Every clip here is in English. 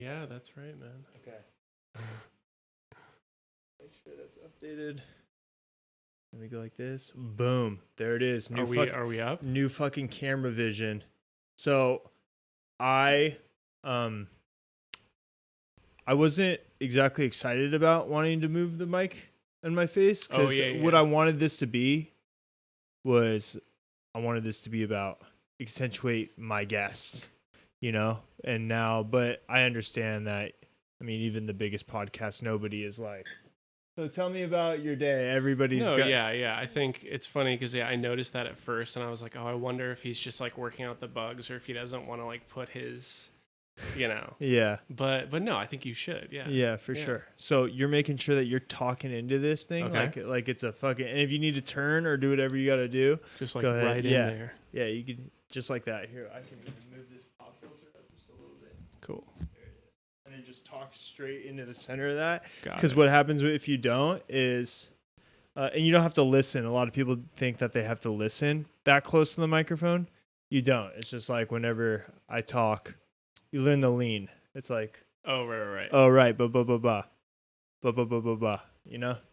Yeah, that's right, man. Okay. Make sure that's updated. Let me go like this. Boom. There it is. Are we up? New fucking camera vision. So I wasn't exactly excited about wanting to move the mic in my face because what I wanted this to be was I wanted this to be about accentuate my guests, and now, but I understand that. I mean, even the biggest podcast, nobody is like, so tell me about your day. Everybody's Yeah. I think it's funny because I noticed that at first and I was like, oh, I wonder if he's just like working out the bugs or if he doesn't want to like put his, Yeah. But no, I think you should. Yeah. Yeah, for sure. So you're making sure that you're talking into this thing like it's a fucking, and if you need to turn or do whatever you got to do, just like right in there. Yeah, you can just like that. Here, I can even move this pop filter up just a little bit. Cool. There it is. And then just talk straight into the center of that. Because what happens if you don't is, and you don't have to listen. A lot of people think that they have to listen that close to the microphone. You don't. It's just like whenever I talk, you learn the lean. It's like, oh, right. Oh, right. Ba.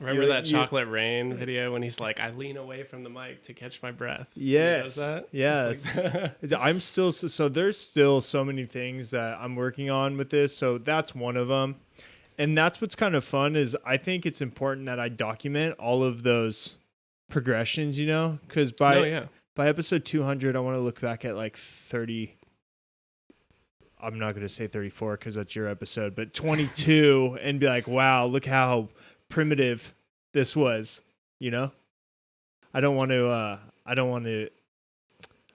Remember that Chocolate Rain video when he's like, I lean away from the mic to catch my breath? Yes. He does that? Yes. Like I'm still, so there's still so many things that I'm working on with this. So that's one of them. And that's what's kind of fun is I think it's important that I document all of those progressions, because by episode 200, I want to look back at like 30. I'm not going to say 34 because that's your episode, but 22 and be like, wow, look how primitive this was, I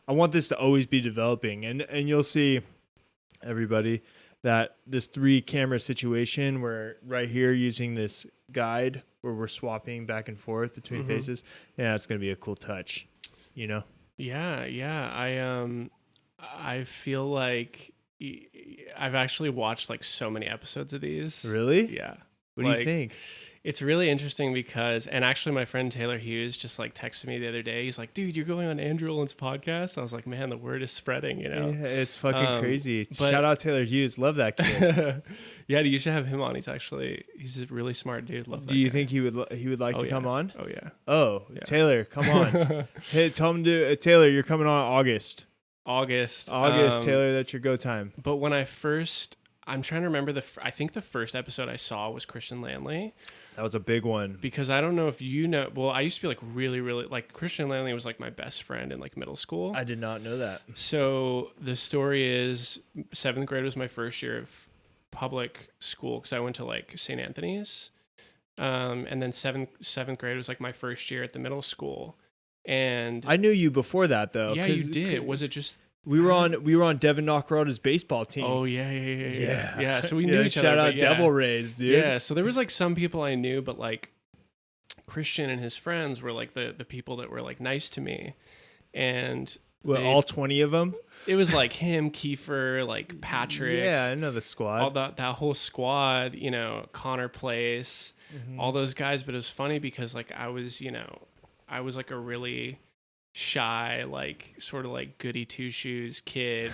want this to always be developing. And you'll see, everybody, that this 3 camera situation where right here using this guide where we're swapping back and forth between faces, it's going to be a cool touch, Yeah. I feel like I've actually watched like so many episodes of these. Really? Yeah. What do you think? It's really interesting because, and actually my friend Taylor Hughes just like texted me the other day. He's like, dude, you're going on Andrew Olin's podcast. I was like, man, the word is spreading, Yeah, it's fucking crazy. Shout out Taylor Hughes. Love that kid. Yeah, you should have him on. He's a really smart dude. Love that Do you guy. think he would like to come on? Oh, yeah. Oh, yeah. Taylor, come on. Hey, tell him Taylor, you're coming on August, Taylor, that's your go time. But when I'm trying to remember I think the first episode I saw was Christian Lanley. That was a big one. Because I don't know if you know, well, I used to be like really, really, like Christian Lanley was like my best friend in like middle school. I did not know that. So the story is 7th grade was my first year of public school because I went to like St. Anthony's. And then seventh grade was like my first year at the middle school. And I knew you before that though. Yeah, you did. Was it just we were on Devin Knockrada's baseball team. Oh yeah. So we knew each other. Shout out Devil Rays, dude. Yeah. So there was like some people I knew, but like Christian and his friends were like the people that were like nice to me, and all 20 of them. It was like him, Kiefer, like Patrick. Yeah, I know the squad. All that whole squad. Connor Place, all those guys. But it was funny because like I was like a really shy, like sort of like goody two shoes kid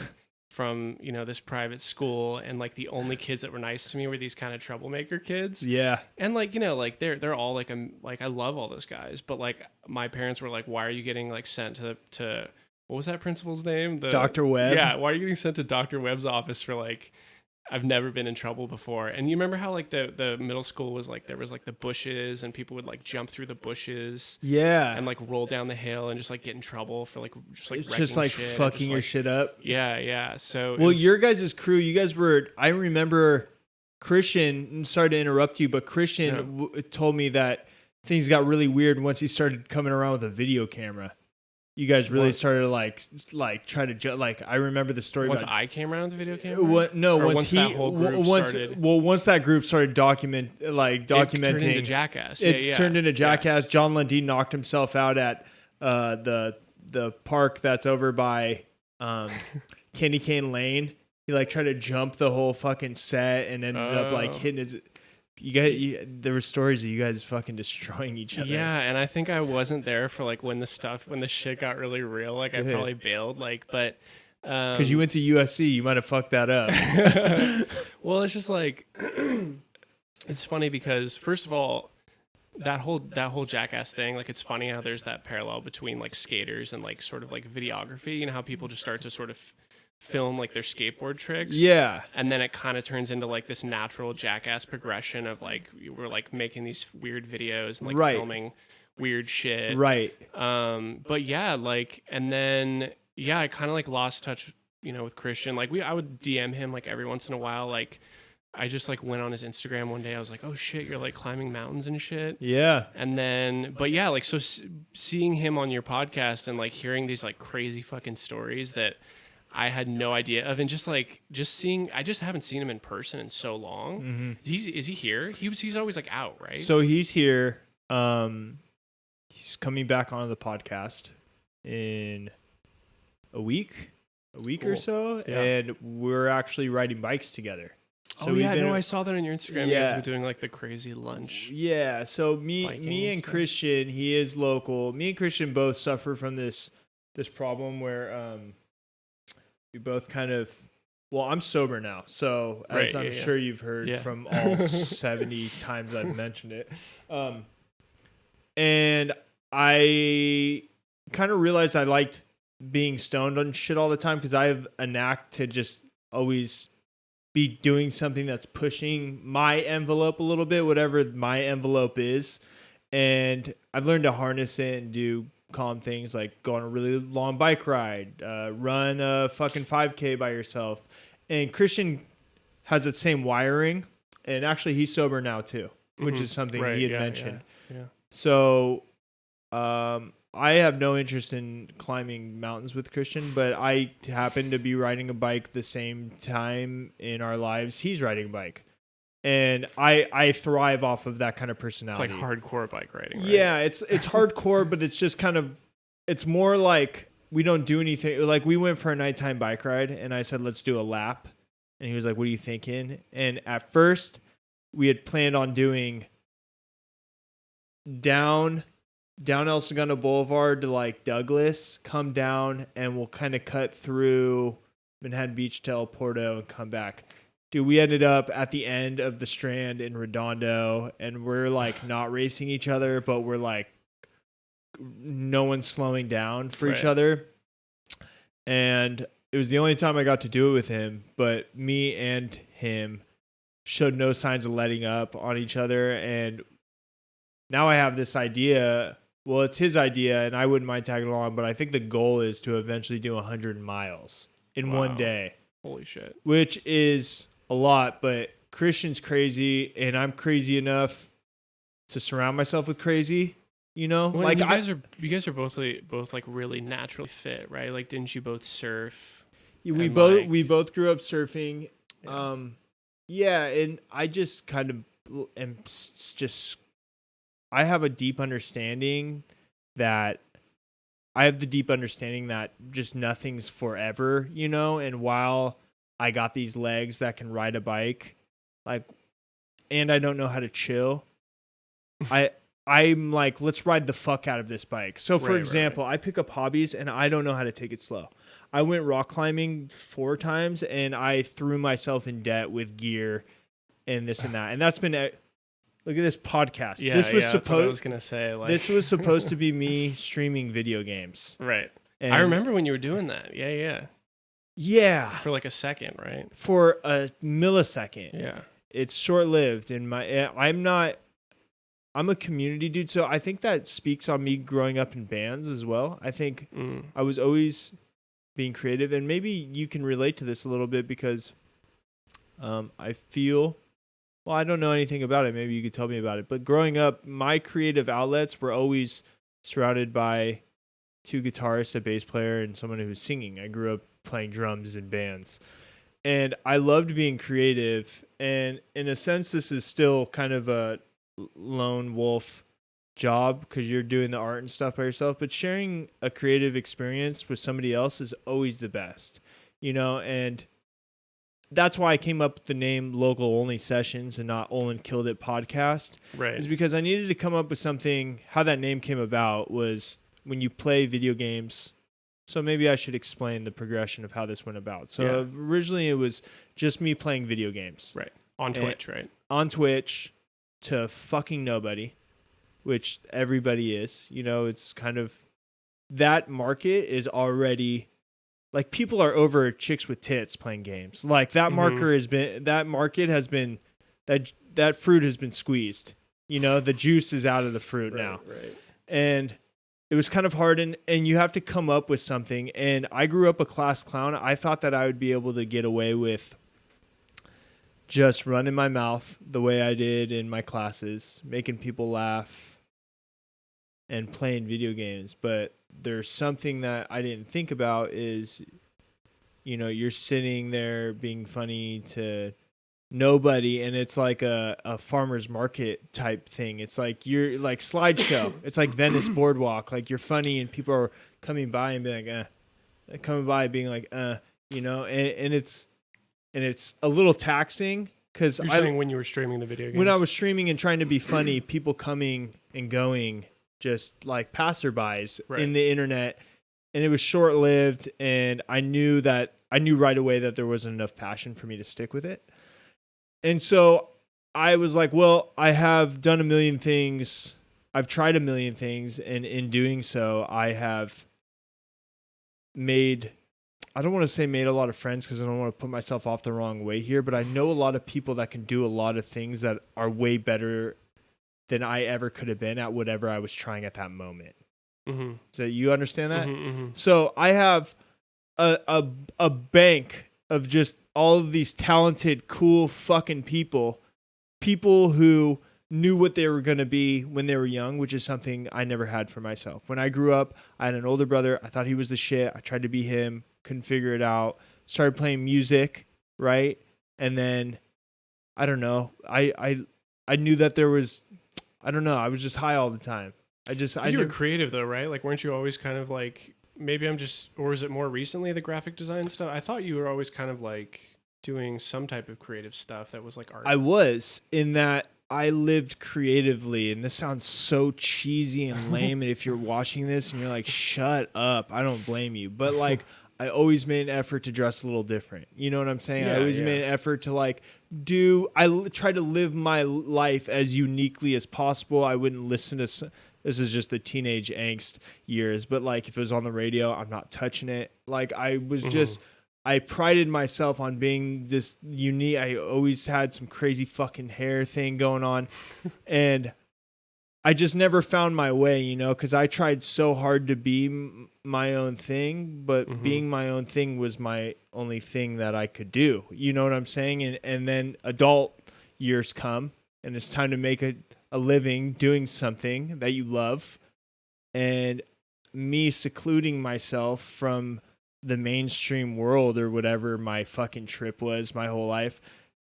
from this private school, and like the only kids that were nice to me were these kind of troublemaker kids. Yeah. And like like they're all like I love all those guys, but like my parents were like, why are you getting like sent to what was that principal's name? Dr. Webb. Yeah, why are you getting sent to Dr. Webb's office for like I've never been in trouble before. And you remember how like the middle school was like there was like the bushes and people would like jump through the bushes. Yeah. And like roll down the hill and just like get in trouble for like it's just like shit, fucking your shit up. Yeah. So your guys' crew, you guys were, I remember Christian, sorry to interrupt you, but Christian told me that things got really weird once he started coming around with a video camera. You guys really started to like try to like I remember the story once about I came around with the video camera. Once that whole group started. Once that group started documenting, it turned into Jackass. It turned into Jackass. Yeah. John Lundeen knocked himself out at the park that's over by Candy Cane Lane. He like tried to jump the whole fucking set and ended up like hitting his. There were stories of you guys fucking destroying each other. Yeah, and I think I wasn't there for like when the shit got really real. Like I probably bailed. Like, but Because you went to USC, you might have fucked that up. Well, it's just like, it's funny because first of all, that whole Jackass thing, like it's funny how there's that parallel between like skaters and like sort of like videography. You know how people just start to sort of film like their skateboard tricks. Yeah. And then it kind of turns into like this natural Jackass progression of like we're like making these weird videos and like Right. filming weird shit. Right. But yeah, like, and then I kind of like lost touch, with Christian. Like I would DM him like every once in a while. Like I just like went on his Instagram one day. I was like, oh shit, you're like climbing mountains and shit. Yeah. And then, but yeah, like, so seeing him on your podcast and like hearing these like crazy fucking stories that I had no idea of, and just seeing, I just haven't seen him in person in so long. Mm-hmm. Is he here? He's always like out, right? So he's here. He's coming back on the podcast in a week Cool. or so, Yeah. and we're actually riding bikes together. So I saw that on your Instagram. You guys Yeah. were doing like the crazy lunch. Yeah, so me Biking and and stuff. Christian, he is local. Me and Christian both suffer from this problem where we both kind of, well, I'm sober now, so as Right, I'm yeah, sure you've heard Yeah. from all 70 times I've mentioned it. And I kind of realized I liked being stoned on shit all the time because I have a knack to just always be doing something that's pushing my envelope a little bit, whatever my envelope is. And I've learned to harness it and do calm things like go on a really long bike ride, run a fucking 5K by yourself. And Christian has that same wiring. And actually, he's sober now too, which is something he had mentioned. Yeah. So I have no interest in climbing mountains with Christian, but I happen to be riding a bike the same time in our lives he's riding a bike. And I thrive off of that kind of It's personality. like hardcore bike riding. Right? Yeah, it's hardcore, but it's just kind of, it's more like we don't do anything. Like we went for a nighttime bike ride and I said, let's do a lap. And he was like, what are you thinking? And at first we had planned on doing down El Segundo Boulevard to like Douglas, come down, and we'll kind of cut through Manhattan Beach to El Porto and come back. Dude, we ended up at the end of the Strand in Redondo, and we're like not racing each other, but we're like no one's slowing down for each other. And it was the only time I got to do it with him, but me and him showed no signs of letting up on each other. And now I have this idea. Well, it's his idea, and I wouldn't mind tagging along, but I think the goal is to eventually do 100 miles in one day. Holy shit. Which is a lot, but Christian's crazy, and I'm crazy enough to surround myself with crazy, Well, like you guys are both like really naturally fit, right? Like, didn't you both surf? we and both grew up surfing. Yeah. And I just kind of am just, I have a deep understanding that just nothing's forever, and while I got these legs that can ride a bike, like, and I don't know how to chill, I'm like, let's ride the fuck out of this bike. So for example, I pick up hobbies and I don't know how to take it slow. I went rock climbing 4 times and I threw myself in debt with gear and this and that. And that's been look at this podcast. Yeah, this was that's what I was gonna say. Like, this was supposed to be me streaming video games. right. And I remember when you were doing that. Yeah. Yeah. For like a second, right? For a millisecond. Yeah. It's short-lived. And I'm a community dude, so I think that speaks on me growing up in bands as well. I think I was always being creative, and maybe you can relate to this a little bit because I feel, well, I don't know anything about it. Maybe you could tell me about it. But growing up, my creative outlets were always surrounded by 2 guitarists, a bass player, and someone who was singing. I grew up playing drums in bands. And I loved being creative. And in a sense, this is still kind of a lone wolf job because you're doing the art and stuff by yourself. But sharing a creative experience with somebody else is always the best, and that's why I came up with the name Local Only Sessions and not ollenkilledit podcast. Right. Is because I needed to come up with something. How that name came about was when you play video games So maybe I should explain the progression of how this went about. So Yeah. originally it was just me playing video games. Right. On Twitch, right? On Twitch to fucking nobody, which everybody is. You know, it's kind of that market is already like people are over chicks with tits playing games. Like that market has been that fruit has been squeezed. You know, the juice is out of the fruit now. Right. And it was kind of hard and you have to come up with something. And I grew up a class clown. I thought that I would be able to get away with just running my mouth the way I did in my classes, making people laugh and playing video games. But there's something that I didn't think about is, you know, you're sitting there being funny to nobody, and it's like a farmer's market type thing. It's like you're like slideshow. It's like Venice Boardwalk. Like you're funny and people are coming by and being like, you know, and it's a little taxing because You're saying when you were streaming the video games? When I was streaming and trying to be funny, people coming and going, just like passerbys in the internet, and it was short lived. And I knew right away that there wasn't enough passion for me to stick with it. And so I was like, well, I have done a million things. I've tried a million things. And in doing so, I have I don't want to say made a lot of friends because I don't want to put myself off the wrong way here, but I know a lot of people that can do a lot of things that are way better than I ever could have been at whatever I was trying at that moment. Mm-hmm. So you understand that? Mm-hmm. So I have a bank of just all of these talented, cool fucking people who knew what they were going to be when they were young, which is something I never had for myself. When I grew up, I had an older brother. I thought he was the shit. I tried to be him, couldn't figure it out. Started playing music, right? And then, I don't know. I knew that there was, I don't know. I was just high all the time. You were creative though, right? Like, weren't you always kind of like, maybe I'm just, or is it more recently the graphic design stuff? I thought you were always kind of like doing some type of creative stuff that was like art. I was, in that I lived creatively, and this sounds so cheesy and lame. And if you're watching this and you're like, shut up, I don't blame you. But like, I always made an effort to dress a little different. You know what I'm saying? Yeah, I always made an effort to like try to live my life as uniquely as possible. I wouldn't listen to, this is just the teenage angst years, but like if it was on the radio, I'm not touching it. Like I was just, I prided myself on being this unique. I always had some crazy fucking hair thing going on. And I just never found my way, you know, because I tried so hard to be my own thing, but being my own thing was my only thing that I could do. You know what I'm saying? And then adult years come, and it's time to make a living doing something that you love. And me secluding myself from the mainstream world or whatever my fucking trip was my whole life,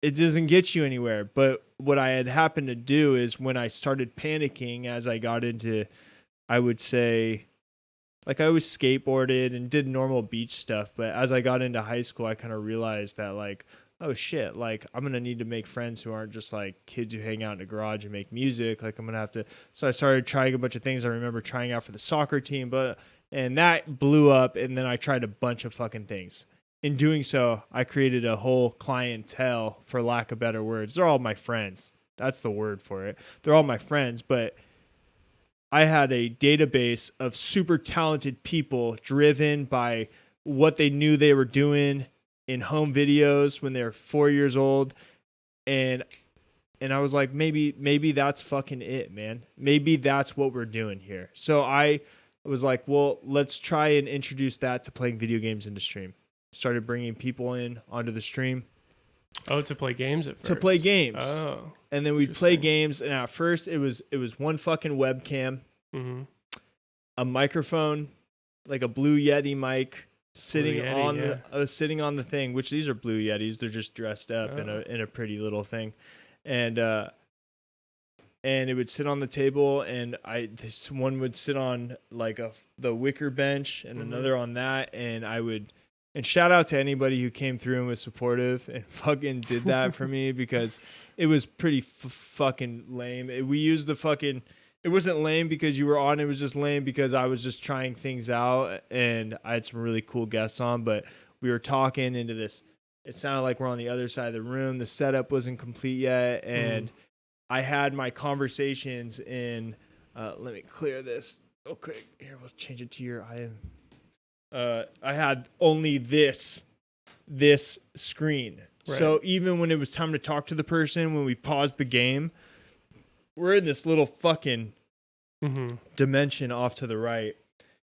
it doesn't get you anywhere. But what I had happened to do is when I started panicking as I got into, I would say, like I always skateboarded and did normal beach stuff. But as I got into high school, I kind of realized that like, oh shit, like I'm going to need to make friends who aren't just like kids who hang out in a garage and make music. Like I'm going to have to, so I started trying a bunch of things. I remember trying out for the soccer team, and that blew up. And then I tried a bunch of fucking things. In doing so, I created a whole clientele, for lack of better words. They're all my friends. That's the word for it. They're all my friends, but I had a database of super talented people driven by what they knew they were doing in home videos when they were 4 years old. And I was like, maybe that's fucking it, man. Maybe that's what we're doing here. So I was like, well, let's try and introduce that to playing video games into stream. Started bringing people in onto the stream. Oh, to play games at first? To play games. Oh. And then we'd play games, and at first it was one fucking webcam, a microphone, like a Blue Yeti mic, sitting on the thing, which these are Blue Yetis. They're just dressed up in a pretty little thing. And it would sit on the table, and this one would sit on like the wicker bench and another on that, and I would. And shout out to anybody who came through and was supportive and fucking did that for me, because it was pretty fucking lame. We used the fucking, it wasn't lame because you were on. It was just lame because I was just trying things out, and I had some really cool guests on. But we were talking into this. It sounded like we're on the other side of the room. The setup wasn't complete yet, and I had my conversations in. Let me clear this real quick. Here, we'll change it to your. I had only this screen. Right. So even when it was time to talk to the person, when we paused the game, we're in this little fucking dimension off to the right.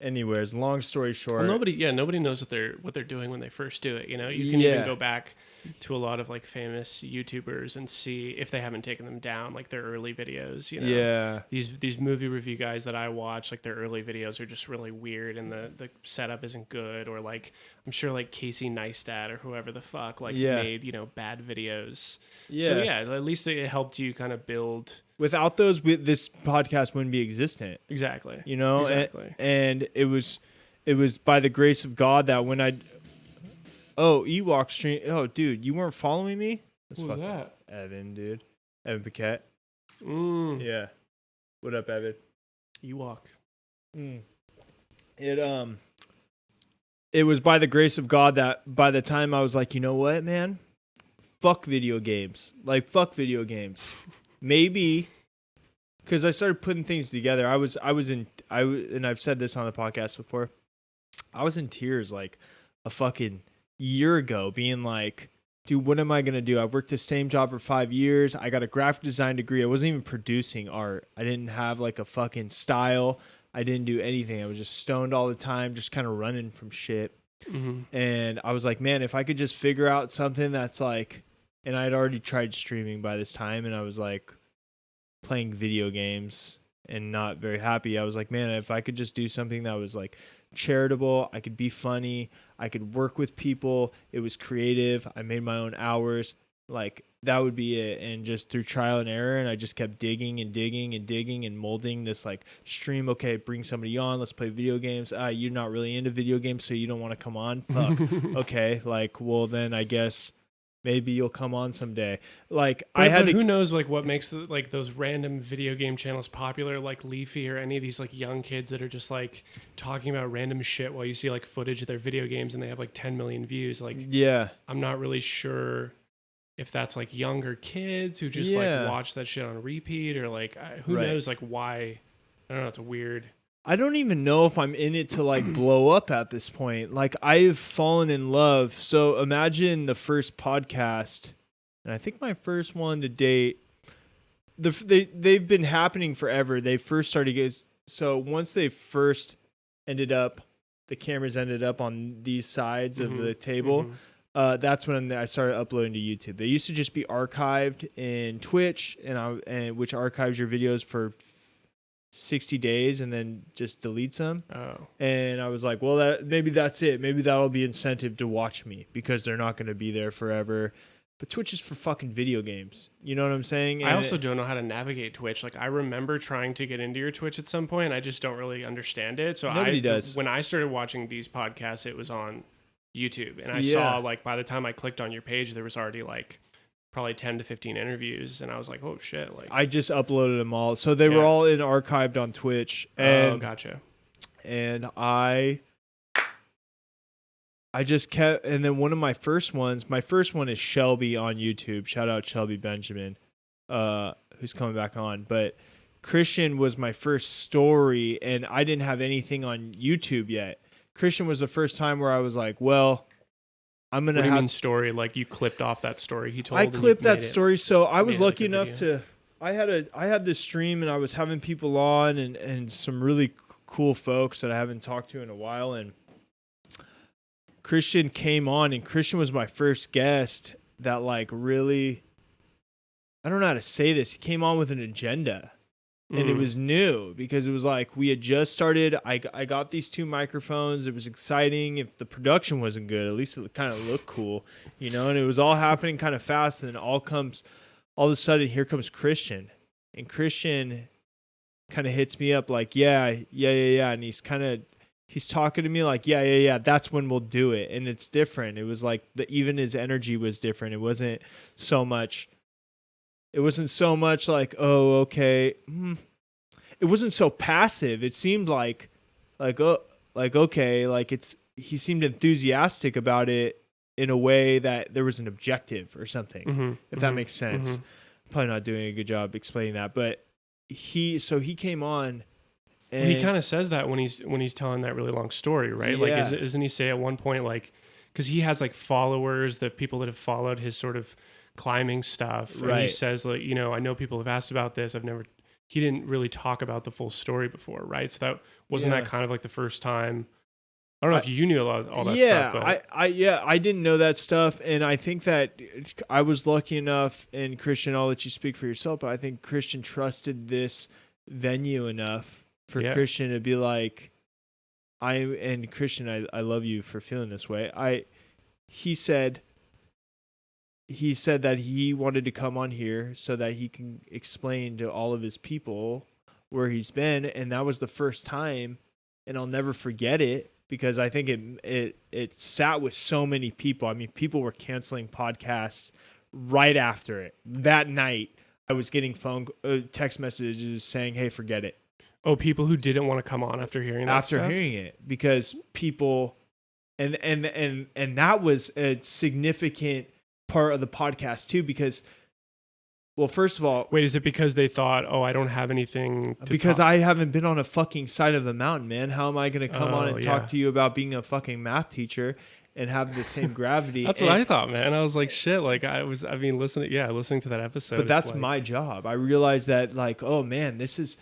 Anyways, long story short, well, nobody knows what they're doing when they first do it. You know, you can even go back to a lot of like famous YouTubers and see if they haven't taken them down, like their early videos. You know, these movie review guys that I watch, like their early videos are just really weird, and the setup isn't good. Or like I'm sure like Casey Neistat or whoever the fuck made bad videos. Yeah. So yeah, at least it helped you kind of build. Without those, this podcast wouldn't be existent. Exactly. You know, exactly. And it was by the grace of God that when Ewok stream. Oh, dude, you weren't following me? Who was that? Evan, dude. Evan Paquette. Yeah. What up, Evan? Ewok. It was by the grace of God that by the time I was like, you know what, man? Fuck video games. Like, fuck video games. Maybe, because I started putting things together. And I've said this on the podcast before. I was in tears like a fucking year ago, being like, dude, what am I gonna do? I've worked the same job for 5 years. I got a graphic design degree. I wasn't even producing art. I didn't have like a fucking style. I didn't do anything. I was just stoned all the time, just kind of running from shit. And I was like, man, if I could just figure out something that's like. And I had already tried streaming by this time, and I was like playing video games and not very happy. I was like, man, if I could just do something that was like charitable, I could be funny, I could work with people, it was creative, I made my own hours, like that would be it. And just through trial and error, and I just kept digging and molding this like stream. Okay, bring somebody on, let's play video games. You're not really into video games, so you don't want to come on? Fuck. Okay, like, well then I guess maybe you'll come on someday. Like, but who knows like what makes those random video game channels popular, like Leafy or any of these like young kids that are just like talking about random shit while you see like footage of their video games and they have like 10 million views. Like, yeah, I'm not really sure if that's like younger kids who just like watch that shit on repeat, or like who knows like why. I don't know. It's a weird. I don't even know if I'm in it to like blow up at this point. Like, I've fallen in love. So imagine the first podcast, and I think my first one to date, they've been happening forever. They first started so once they first the cameras ended up on these sides of the table. That's when I started uploading to YouTube. They used to just be archived in Twitch, and which archives your videos for 60 days and then just deletes them. And I was like, well, maybe that's it. Maybe that'll be incentive to watch me, because they're not going to be there forever. But Twitch is for fucking video games. You know what I'm saying? I also don't know how to navigate Twitch. Like, I remember trying to get into your Twitch at some point. I just don't really understand it. So nobody does. When I started watching these podcasts, it was on YouTube. And I saw, like, by the time I clicked on your page, there was already, like, probably 10 to 15 interviews, and I was like, oh shit. Like, I just uploaded them all. So they were all archived on Twitch. And, gotcha. And I just kept, and then one of my first one is Shelby on YouTube. Shout out Shelby Benjamin, who's coming back on. But Christian was my first story, and I didn't have anything on YouTube yet. Christian was the first time where I was like, well, I'm gonna have story. Like, you clipped off that story he told. I clipped that story, so I was lucky enough to. I had this stream, and I was having people on, and some really cool folks that I haven't talked to in a while, and Christian came on, and Christian was my first guest that like really. I don't know how to say this. He came on with an agenda. And it was new, because it was like we had just started. I got these 2 microphones. It was exciting. If the production wasn't good, at least it kind of looked cool, you know. And it was all happening kind of fast. And then all of a sudden, here comes Christian, and Christian kind of hits me up like, yeah. And he's talking to me like, yeah. That's when we'll do it. And it's different. It was like even his energy was different. It wasn't so much like, oh, okay. it wasn't so passive. It seemed okay, he seemed enthusiastic about it in a way that there was an objective or something, if that makes sense. Probably not doing a good job explaining that, but he came on. And he kind of says that when he's telling that really long story, right? Yeah. Like, isn't he say at one point, like, because he has like followers, the people that have followed his sort of climbing stuff, and he says, like, you know, I know people have asked about this. He didn't really talk about the full story before, right? So that wasn't that kind of like the first time. I don't know if you knew all that stuff. But I didn't know that stuff, and I think that I was lucky enough. And Christian, I'll let you speak for yourself, but I think Christian trusted this venue enough for Christian to be like, Christian, I love you for feeling this way. He said that he wanted to come on here so that he can explain to all of his people where he's been, and that was the first time, and I'll never forget it because I think it sat with so many people. I mean, people were canceling podcasts right after it. That night, I was getting text messages saying, "Hey, forget it." Oh, people who didn't want to come on after hearing that stuff? After hearing it, because people, and that was a significant part of the podcast too, because, well, first of all, wait, is it because they thought, oh, I don't have anything to because talk? I haven't been on a fucking side of the mountain, man. How am I going to come on and talk to you about being a fucking math teacher and have the same gravity? That's what I thought, man. I was like, shit, like listening to that episode. But that's my job. I realized that, like, oh man, this is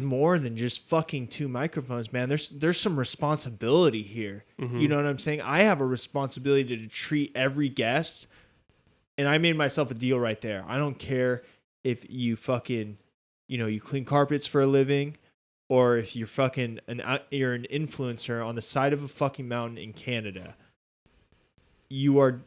more than just fucking two microphones, man. There's some responsibility here. You know what I'm saying? I have a responsibility to treat every guest, and I made myself a deal right there. I don't care if you fucking, you clean carpets for a living, or if you're you're an influencer on the side of a fucking mountain in Canada. We're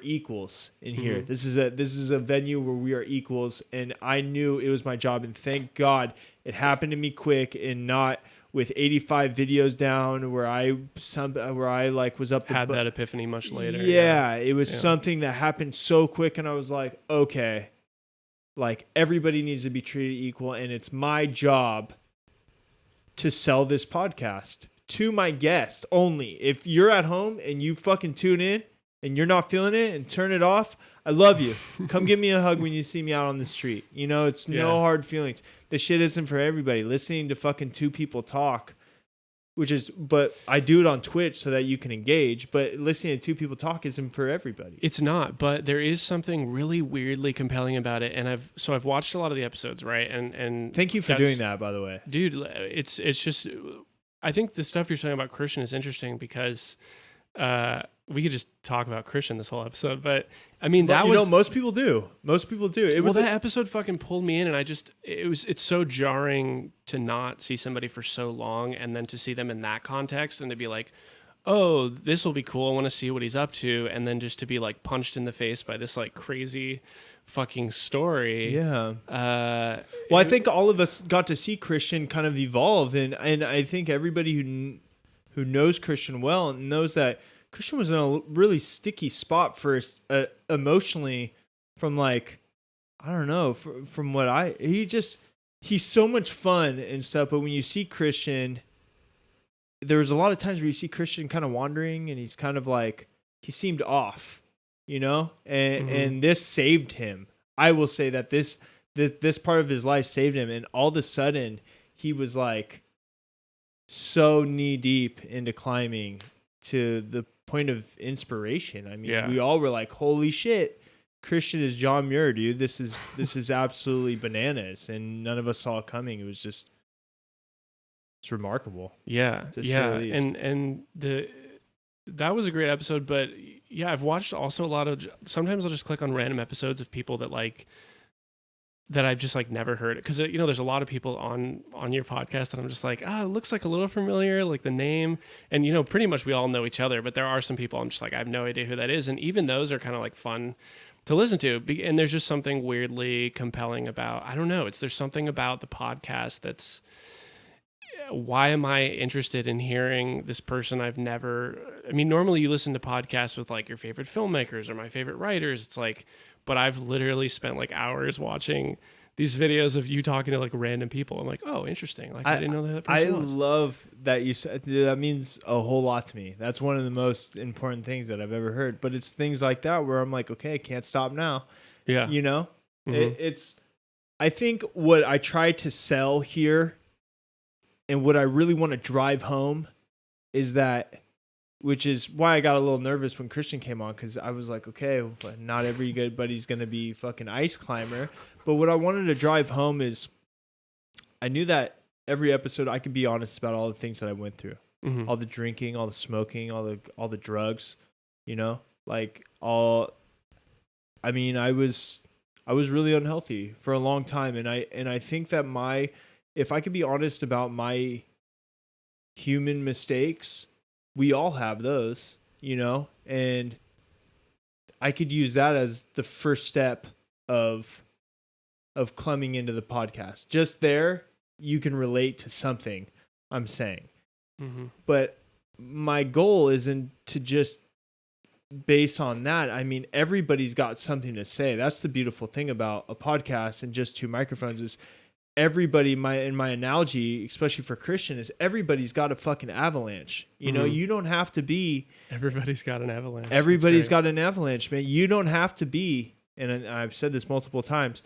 equals in here. This is a venue where we are equals, and I knew it was my job, and thank God it happened to me quick and not with 85 videos down where I was up had that epiphany much later. Yeah, it was something that happened so quick, and I was like, okay, like everybody needs to be treated equal, and it's my job to sell this podcast to my guests only. If you're at home and you fucking tune in and you're not feeling it and turn it off, I love you. Come give me a hug when you see me out on the street. It's no hard feelings. This shit isn't for everybody. Listening to fucking two people talk, but I do it on Twitch so that you can engage, but listening to two people talk isn't for everybody. It's not, but there is something really weirdly compelling about it. And I've watched a lot of the episodes, right? And thank you for doing that, by the way. Dude, it's just, I think the stuff you're saying about Christian is interesting because, we could just talk about Christian this whole episode, but I mean, most people do. That episode fucking pulled me in, and it's so jarring to not see somebody for so long, and then to see them in that context, and to be like, oh, this will be cool. I want to see what he's up to, and then just to be like punched in the face by this like crazy fucking story. Yeah. Well, I think all of us got to see Christian kind of evolve, and I think everybody who knows Christian well knows that Christian was in a really sticky spot first, emotionally, from like, I don't know, from what he's so much fun and stuff. But when you see Christian, there's a lot of times where you see Christian kind of wandering, and he's kind of like, he seemed off, and this saved him. I will say that this part of his life saved him, and all of a sudden he was like so knee deep into climbing to the point of inspiration. I mean, we all were like, holy shit, Christian is John Muir, dude. This is absolutely bananas, and none of us saw it coming. It was just, it's remarkable. Yeah. And that was a great episode, but yeah, I've watched also a lot of, sometimes I'll just click on random episodes of people that I've just like never heard it. Cause there's a lot of people on your podcast that I'm just like, it looks like a little familiar, like the name, and pretty much we all know each other, but there are some people I'm just like, I have no idea who that is. And even those are kind of like fun to listen to. And there's just something weirdly compelling about, I don't know, there's something about the podcast that's, why am I interested in hearing this person normally you listen to podcasts with like your favorite filmmakers or my favorite writers. It's like, but I've literally spent like hours watching these videos of you talking to like random people. I'm like, oh, interesting. Like I didn't know that I person was. love that you said that. Means a whole lot to me. That's one of the most important things that I've ever heard. But it's things like that where I'm like, okay, can't stop now. Yeah. You know, Mhm. it's. I think what I try to sell here, and what I really want to drive home, is that, which is why I got a little nervous when Christian came on, because I was like, okay, not every good buddy's gonna be fucking ice climber. But what I wanted to drive home is, I knew that every episode I could be honest about all the things that I went through, Mhm. all the drinking, all the smoking, all the drugs, you know, like all. I mean, I was really unhealthy for a long time, and I think that if I could be honest about my human mistakes, we all have those, you know, and I could use that as the first step of climbing into the podcast. Just there, you can relate to something I'm saying. Mhm. But my goal isn't to just base on that. I mean, everybody's got something to say. That's the beautiful thing about a podcast and just two microphones is everybody, in my analogy, especially for Christian, is everybody's got a fucking avalanche. You know, you don't have to be. Everybody's got an avalanche. Everybody's got an avalanche, man. You don't have to be. And I've said this multiple times.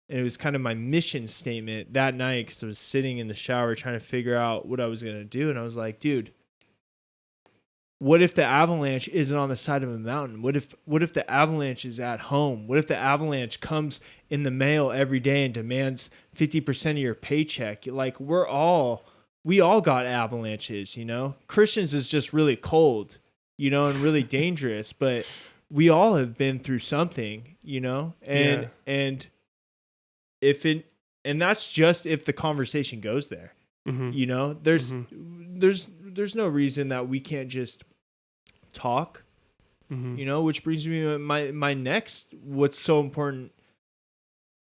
And it was kind of my mission statement that night because I was sitting in the shower trying to figure out what I was going to do. And I was like, dude, what if the avalanche isn't on the side of a mountain? What if the avalanche is at home? What if the avalanche comes in the mail every day and demands 50% of your paycheck? Like we all got avalanches, you know? Christians is just really cold, you know, and really dangerous, but we all have been through something, you know? And that's just if the conversation goes there. Mm-hmm. You know, there's no reason that we can't just talk. Mm-hmm. You know, which brings me to my next. What's so important?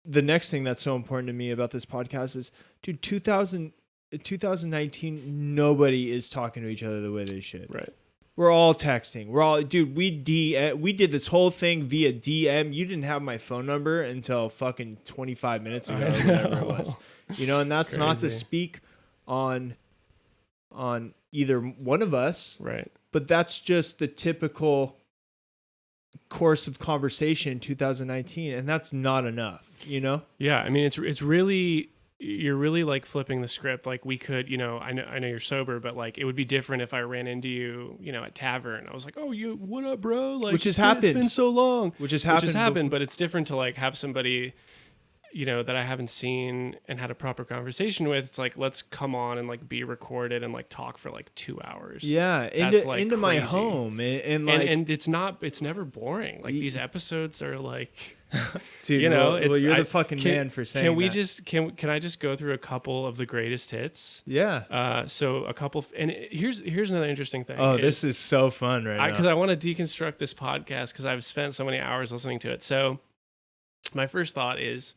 The next thing that's so important to me about this podcast is, dude, 2019, nobody is talking to each other the way they should. Right. We're all texting. We're all, dude. We did this whole thing via DM. You didn't have my phone number until fucking 25 minutes ago, or whatever it was. You know, and that's not to speak on either one of us, right? But that's just the typical course of conversation in 2019, and that's not enough. You know? Yeah, I mean, it's really. You're really like flipping the script. Like we could, you know, I know you're sober, but like it would be different if I ran into you, you know, at tavern. I was like, "Oh, what up, bro?" Like, which has happened. It's been so long. Which has happened. But it's different to like have somebody, you know, that I haven't seen and had a proper conversation with. It's like, let's come on and like be recorded and like talk for like 2 hours. Yeah, into my home and it's never boring. Like these episodes are like. Dude, you know, well, you're the fucking man for saying that. Can I just go through a couple of the greatest hits? Yeah. So a couple, and here's another interesting thing. Oh, this is so fun right now. Because I want to deconstruct this podcast because I've spent so many hours listening to it. So my first thought is,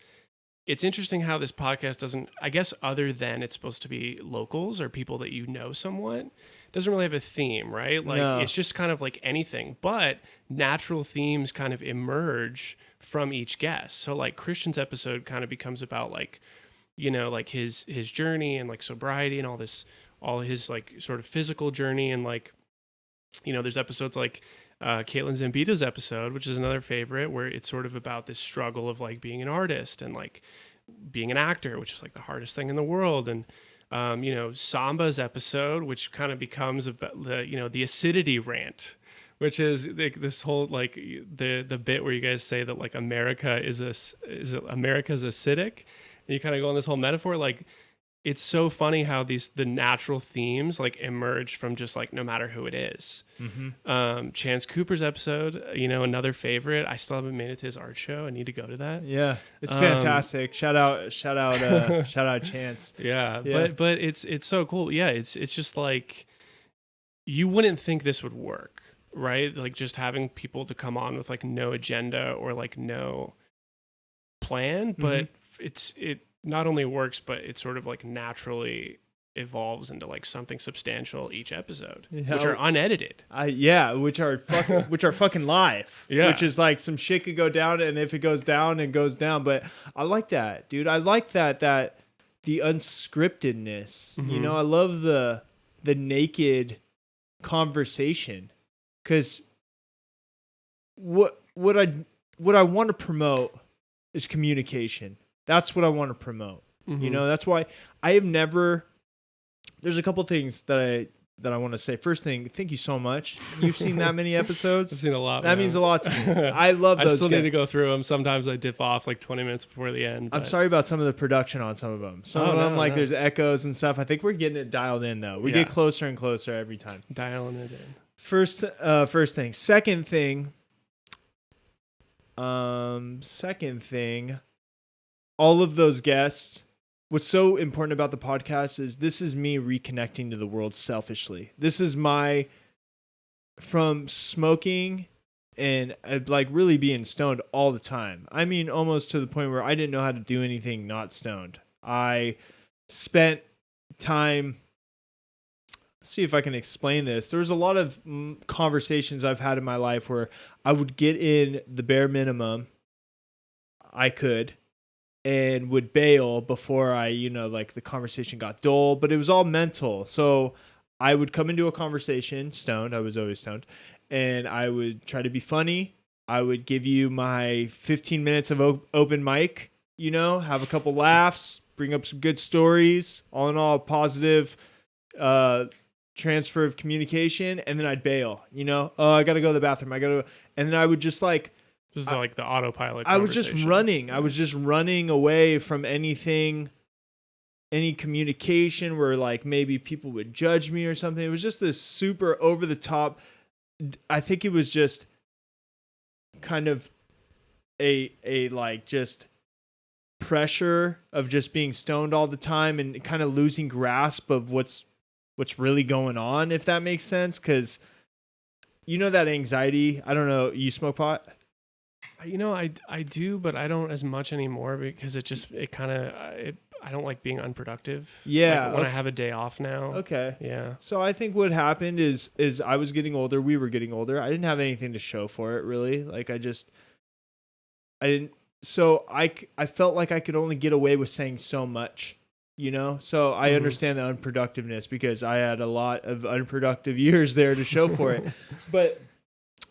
it's interesting how this podcast doesn't, I guess, other than it's supposed to be locals or people that you know somewhat, doesn't really have a theme, right? Like It's just kind of like anything, but natural themes kind of emerge from each guest. So like Christian's episode kind of becomes about like, you know, like his journey and like sobriety and all his like sort of physical journey. And like, you know, there's episodes like Caitlin Zambito's episode, which is another favorite, where it's sort of about this struggle of like being an artist and like being an actor, which is like the hardest thing in the world. And, you know, Samba's episode, which kind of becomes about the acidity rant, which is like this whole like the bit where you guys say that like America's acidic, and you kind of go on this whole metaphor. Like it's so funny how the natural themes like emerge from just like no matter who it is. Mm-hmm. Chance Cooper's episode, you know, another favorite. I still haven't made it to his art show. I need to go to that. Yeah, it's fantastic. Shout out Chance. Yeah. But it's so cool. Yeah, it's just like you wouldn't think this would work, right? Like just having people to come on with like no agenda or like no plan, but it not only works, but it sort of like naturally evolves into like something substantial each episode, Yeah. which are unedited. Which are fucking live. Yeah. Which is like some shit could go down, and if it goes down, it goes down. But I like that, dude. I like that the unscriptedness. You know, I love the naked conversation, because what I want to promote is communication. That's what I want to promote. You know, that's why I have never. There's a couple things that I want to say. First thing, thank you so much. You've seen that many episodes. I've seen a lot. That means a lot to me. I love those. I still need to go through them. Sometimes I dip off like 20 minutes before the end. I'm sorry about some of the production on some of them. Some of them, there's echoes and stuff. I think we're getting it dialed in, though. We get closer and closer every time. Dialing it in. First thing. Second thing, all of those guests. What's so important about the podcast is this is me reconnecting to the world selfishly. This is from smoking and like really being stoned all the time. I mean, almost to the point where I didn't know how to do anything not stoned. I spent time, see if I can explain this. There was a lot of conversations I've had in my life where I would get in the bare minimum I could, and would bail before I, like the conversation got dull, but it was all mental. So I would come into a conversation stoned. I was always stoned, and I would try to be funny. I would give you my 15 minutes of open mic, have a couple laughs, bring up some good stories, all in all, positive transfer of communication. And then I'd bail, oh, I got to go to the bathroom. And then I would just like the autopilot. I was just running. I was just running away from any communication where like maybe people would judge me or something. It was just this super over the top. I think it was just kind of a like just pressure of just being stoned all the time and kind of losing grasp of what's really going on, if that makes sense. Because that anxiety. I don't know. You smoke pot? I do, but I don't as much anymore because I don't like being unproductive. Yeah. Like when I have a day off now. Okay. Yeah. So I think what happened is I was getting older. We were getting older. I didn't have anything to show for it, really. Like I didn't. So I felt like I could only get away with saying so much, So I understand the unproductiveness because I had a lot of unproductive years there to show for it. But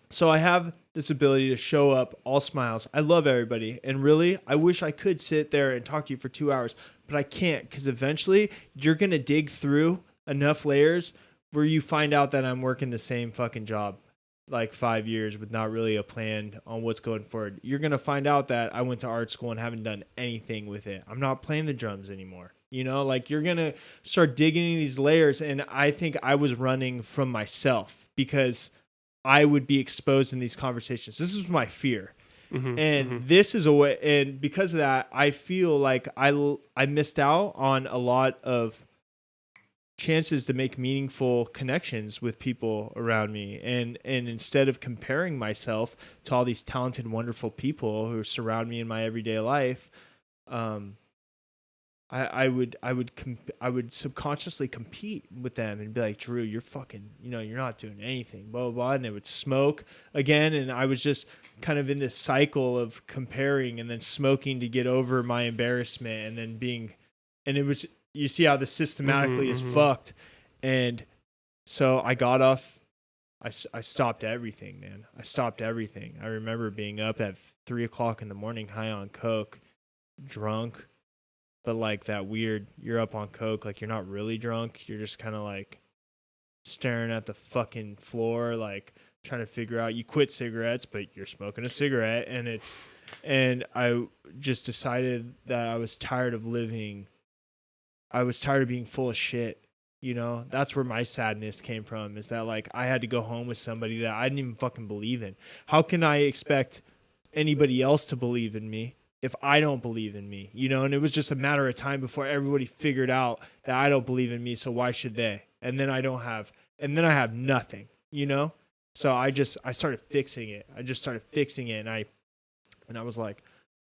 so I have this ability to show up all smiles. I love everybody. And really, I wish I could sit there and talk to you for 2 hours, but I can't, because eventually you're going to dig through enough layers where you find out that I'm working the same fucking job like 5 years with not really a plan on what's going forward. You're going to find out that I went to art school and haven't done anything with it. I'm not playing the drums anymore. Like you're going to start digging in these layers. And I think I was running from myself because I would be exposed in these conversations. This is my fear. This is a way, and because of that, I feel like I missed out on a lot of chances to make meaningful connections with people around me. And instead of comparing myself to all these talented, wonderful people who surround me in my everyday life, I would subconsciously compete with them and be like, Drew, you're fucking, you're not doing anything, blah, blah, blah. And they would smoke again. And I was just kind of in this cycle of comparing and then smoking to get over my embarrassment and it was, you see how this systematically is fucked. And so I got off, I stopped everything, man. I stopped everything. I remember being up at 3:00 in the morning, high on coke, drunk. But like that weird, you're up on coke, like you're not really drunk. You're just kind of like staring at the fucking floor, like trying to figure out, you quit cigarettes, but you're smoking a cigarette. And I just decided that I was tired of living. I was tired of being full of shit. That's where my sadness came from, is that like I had to go home with somebody that I didn't even fucking believe in. How can I expect anybody else to believe in me if I don't believe in me, and it was just a matter of time before everybody figured out that I don't believe in me. So why should they? And then I have nothing, So I started fixing it. And I was like,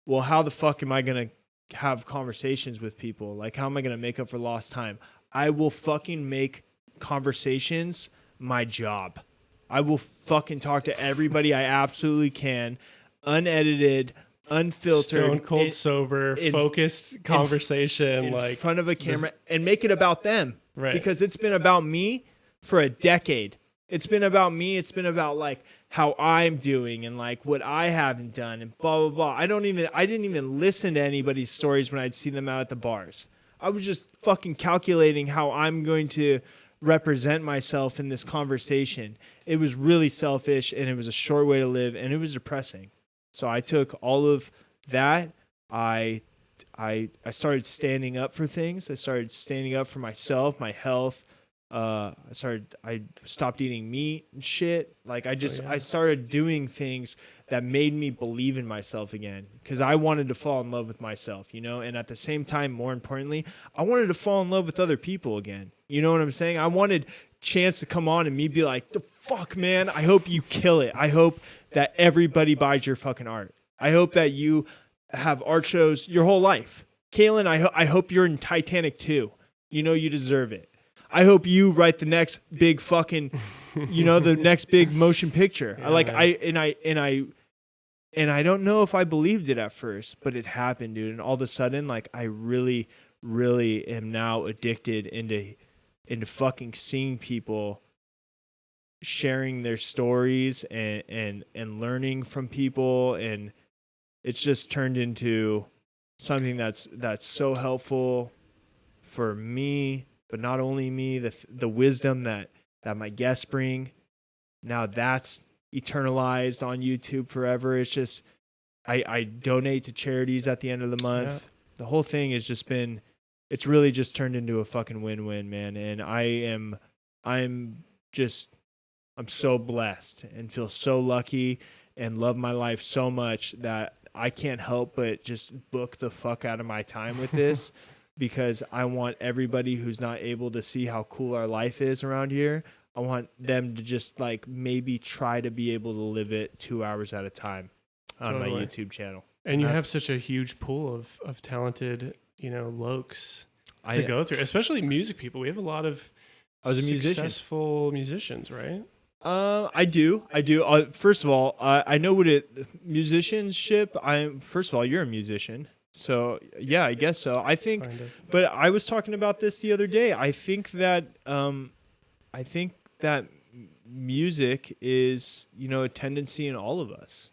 well, how the fuck am I going to have conversations with people? Like, how am I going to make up for lost time? I will fucking make conversations my job. I will fucking talk to everybody I absolutely can, unedited, unfiltered, stone cold sober, focused conversation, in like front of a camera, and make it about them. Right. Because it's been about me for a decade. It's been about me. It's been about like how I'm doing and like what I haven't done and blah blah blah. I didn't even listen to anybody's stories when I'd see them out at the bars. I was just fucking calculating how I'm going to represent myself in this conversation. It was really selfish, and it was a short way to live, and it was depressing. So I took all of that. I started standing up for things. I started standing up for myself, my health. I stopped eating meat and shit. Like I started doing things that made me believe in myself again, because I wanted to fall in love with myself, you know? And at the same time, more importantly, I wanted to fall in love with other people again. You know what I'm saying? I wanted Chance to come on and me be like, the fuck, man, I hope you kill it. I hope that everybody buys your fucking art. I hope that you have art shows your whole life. Kaylin, I hope you're in Titanic too. You know, you deserve it. I hope you write the next big fucking, you know, the next big motion picture. Yeah, I don't know if I believed it at first, but it happened, dude. And all of a sudden, like, I really, really am now addicted into fucking seeing people sharing their stories and learning from people, and it's just turned into something that's so helpful for me, but not only me, the wisdom that my guests bring. Now that's eternalized on YouTube forever. It's just I donate to charities at the end of the month. Yeah. The whole thing has just been, it's really just turned into a fucking win-win, man. And I'm so blessed and feel so lucky and love my life so much that I can't help but just book the fuck out of my time with this because I want everybody who's not able to see how cool our life is around here, I want them to just like maybe try to be able to live it 2 hours at a time on my YouTube channel. And you have such a huge pool of talented, you know, lokes to go through, especially music people. We have a lot of successful musicians, right? I do. First of all, I know what musicianship. First of all, you're a musician. So yeah, I guess so. I think, kind of. But I was talking about this the other day. I think that music is, you know, a tendency in all of us,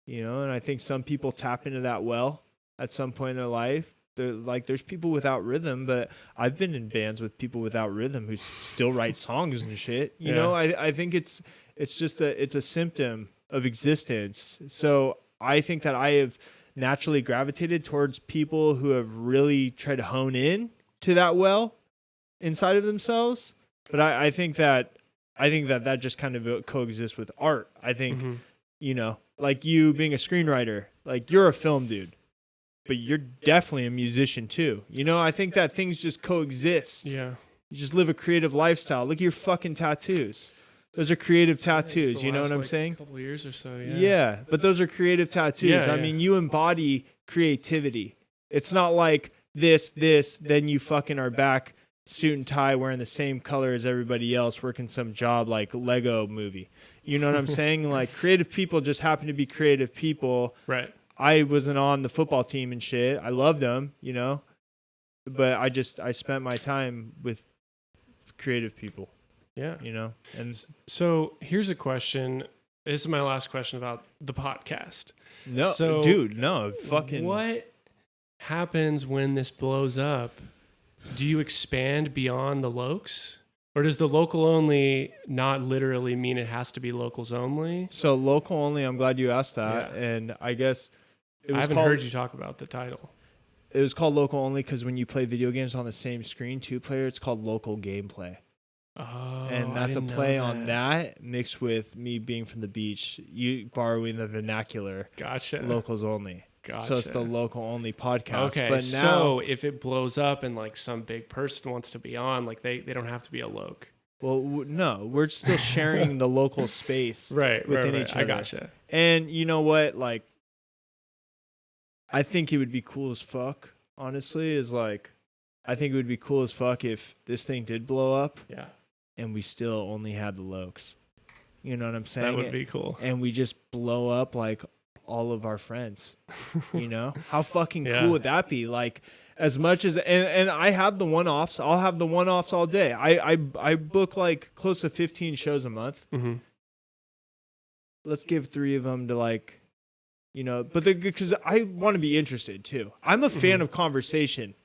you know, and I think some people tap into that well at some point in their life. There's people without rhythm, but I've been in bands with people without rhythm who still write songs and shit. You know, I think it's just it's a symptom of existence. So I think that I have naturally gravitated towards people who have really tried to hone in to that well inside of themselves. But I think that just kind of coexists with art. I think, you know, like you being a screenwriter, like you're a film dude, but you're definitely a musician too. You know, I think that things just coexist. Yeah. You just live a creative lifestyle. Look at your fucking tattoos. Those are creative tattoos. You know what I'm saying? A couple years or so, yeah. Yeah, but those are creative tattoos. Yeah, I mean, you embody creativity. It's not like this, then you fucking are back suit and tie wearing the same color as everybody else working some job like Lego movie. You know what I'm saying? Like creative people just happen to be creative people. Right. I wasn't on the football team and shit. I loved them, you know, but I spent my time with creative people. Yeah. You know, and so here's a question. This is my last question about the podcast. No, so dude, no, fucking. What happens when this blows up? Do you expand beyond the lokes? Or does the local only not literally mean it has to be locals only? So local only, I'm glad you asked that. Yeah. And I guess I haven't heard you talk about the title. It was called local only because when you play video games on the same screen, 2-player, it's called local gameplay. Oh, and that's a play on that mixed with me being from the beach, you borrowing the vernacular. Gotcha. Locals only. Gotcha. So it's the local only podcast. Okay, but now, so if it blows up and like some big person wants to be on, like they don't have to be a loc. Well, no, we're still sharing the local space within each other. I gotcha. And you know what? Like, I think it would be cool as fuck, honestly, is like I think it would be cool as fuck if this thing did blow up. Yeah. And we still only had the Lokes. You know what I'm saying? That would be cool. And we just blow up like all of our friends. You know? How fucking cool would that be? Like, as much as and I have the one-offs. I'll have the one-offs all day. I book like close to 15 shows a month. Mm-hmm. Let's give 3 of them to like, you know, but because I want to be interested too. I'm a fan of conversation.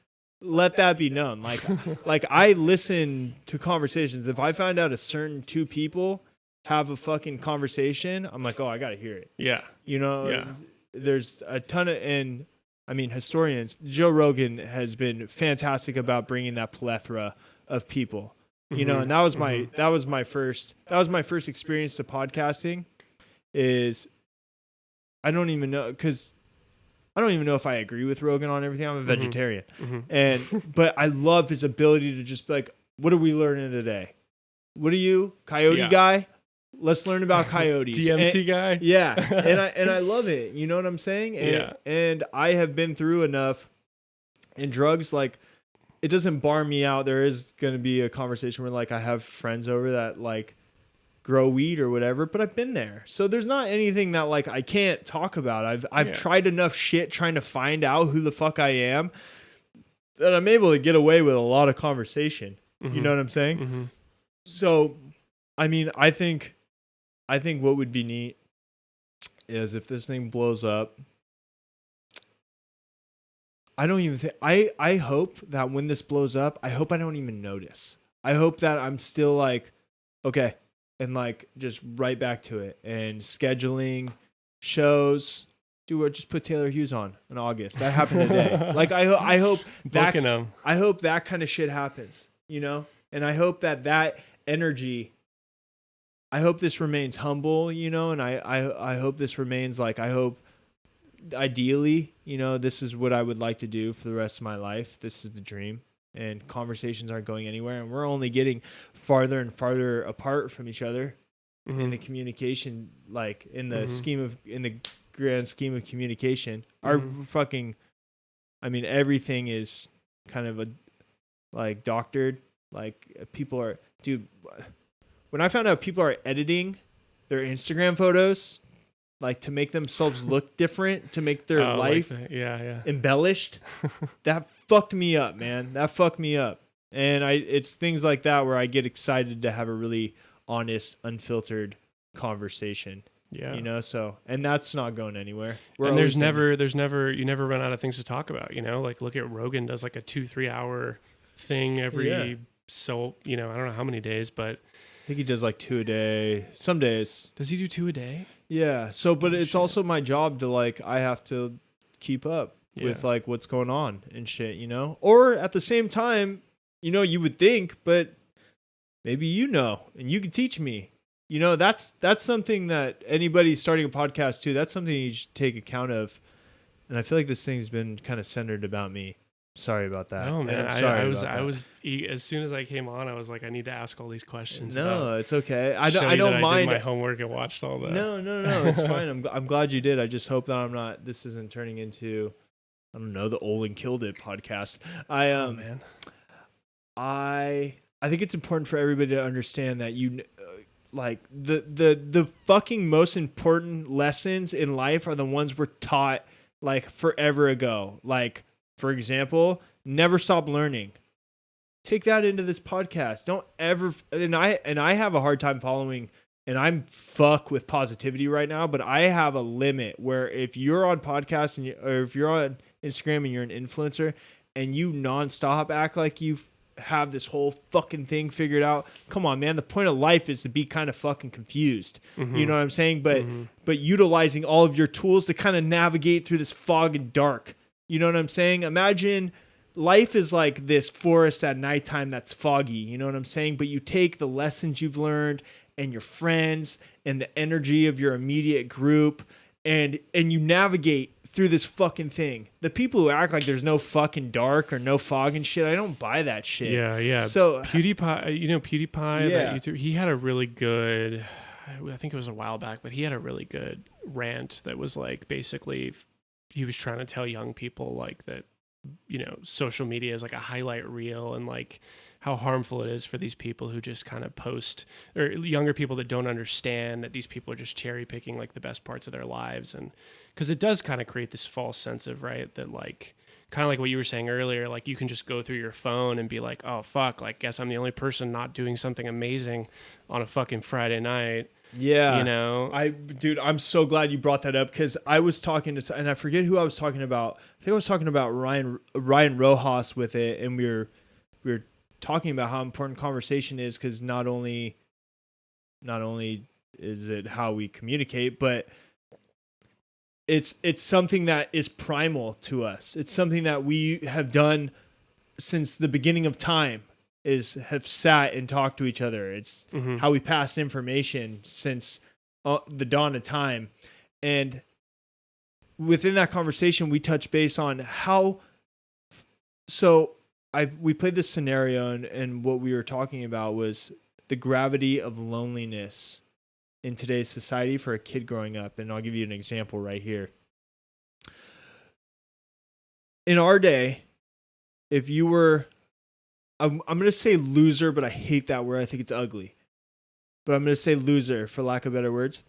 Let that be known. Like I listen to conversations. If I find out a certain 2 people have a fucking conversation, I'm like, oh, I gotta hear it. Yeah. You know, there's a ton of, and I mean, historians. Joe Rogan has been fantastic about bringing that plethora of people. You know, and that was my first experience to podcasting. Is I don't even know if I agree with Rogan on everything. I'm a vegetarian. But I love his ability to just be like, what are we learning today? What are you, coyote guy? Let's learn about coyotes. DMT guy? Yeah. And I love it. You know what I'm saying? And I have been through enough in drugs, like it doesn't bar me out. There is going to be a conversation where like I have friends over that like grow weed or whatever, but I've been there. So there's not anything that like I can't talk about. I've tried enough shit trying to find out who the fuck I am that I'm able to get away with a lot of conversation. You know what I'm saying? So, I mean, I think what would be neat is if this thing blows up. I don't even think I hope that when this blows up, I hope I don't even notice. I hope that I'm still like, okay, and like just right back to it and scheduling shows. Just put Taylor Hughes on in August. That happened today. Like I hope that kind of shit happens, you know? And I hope that energy, I hope this remains humble, you know, and I hope this remains like, I hope ideally, you know, this is what I would like to do for the rest of my life. This is the dream. And conversations aren't going anywhere, and we're only getting farther and farther apart from each other in the communication, like in the in the grand scheme of communication. Our fucking, I mean, everything is kind of like doctored. Like people are, dude. When I found out people are editing their Instagram photos, like to make themselves look different, to make their life embellished, that fucked me up, man. That fucked me up. And it's things like that where I get excited to have a really honest, unfiltered conversation. Yeah. You know, so, and that's not going anywhere. And you never run out of things to talk about, you know, like look at Rogan does like a 2-3 hour thing every, so, you know, I don't know how many days, but I think he does like 2 a day. Some days. Does he do 2 a day? Yeah. So, but it's also my job to like, I have to keep up with like what's going on and shit, you know? Or at the same time, you know, you would think, but maybe you know, and you can teach me. You know, that's something that anybody starting a podcast too, that's something you should take account of. And I feel like this thing's been kind of centered about me. Sorry about that. No, man. I was as soon as I came on, I was like, I need to ask all these questions. No, it's okay. I don't mind. I did my homework and watched all that. No. It's fine. I'm glad you did. I just hope that this isn't turning into, I don't know, the ollenkilledit podcast. Man. I think it's important for everybody to understand that you like the fucking most important lessons in life are the ones we're taught like forever ago. Like, for example, never stop learning. Take that into this podcast. Don't ever, and I have a hard time following, and I'm fuck with positivity right now, but I have a limit where if you're on podcasts or if you're on Instagram and you're an influencer and you nonstop act like you have this whole fucking thing figured out, come on, man. The point of life is to be kind of fucking confused. You know what I'm saying? But utilizing all of your tools to kind of navigate through this fog and dark. You know what I'm saying? Imagine life is like this forest at nighttime that's foggy. You know what I'm saying? But you take the lessons you've learned and your friends and the energy of your immediate group and you navigate through this fucking thing. The people who act like there's no fucking dark or no fog and shit, I don't buy that shit. Yeah. So PewDiePie, you know, PewDiePie, that YouTube, he had a really good, I think it was a while back, but he had a really good rant that was like basically he was trying to tell young people like that social media as like a highlight reel, and like how harmful it is for these people who just kind of post, or younger people that don't understand that these people are just cherry picking like the best parts of their lives. And because it does kind of create this false sense of, right, that like, kind of like what you were saying earlier, like you can just go through your phone and be like, oh fuck, like guess I'm the only person not doing something amazing on a fucking Friday night. Yeah. Dude, I'm so glad you brought that up, because I was talking to, and I forget who I was talking about. I think I was talking about Ryan Rojas with it, and we were talking about how important conversation is, because not only is it how we communicate, but it's something that is primal to us. It's something that we have done since the beginning of time, is have sat and talked to each other. It's how we passed information since the dawn of time. And within that conversation, we touched base on how, we played this scenario, and what we were talking about was the gravity of loneliness in today's society for a kid growing up. And I'll give you an example right here. In our day, if you were, I'm going to say loser, but I hate that word. I think it's ugly. But I'm going to say loser for lack of better words.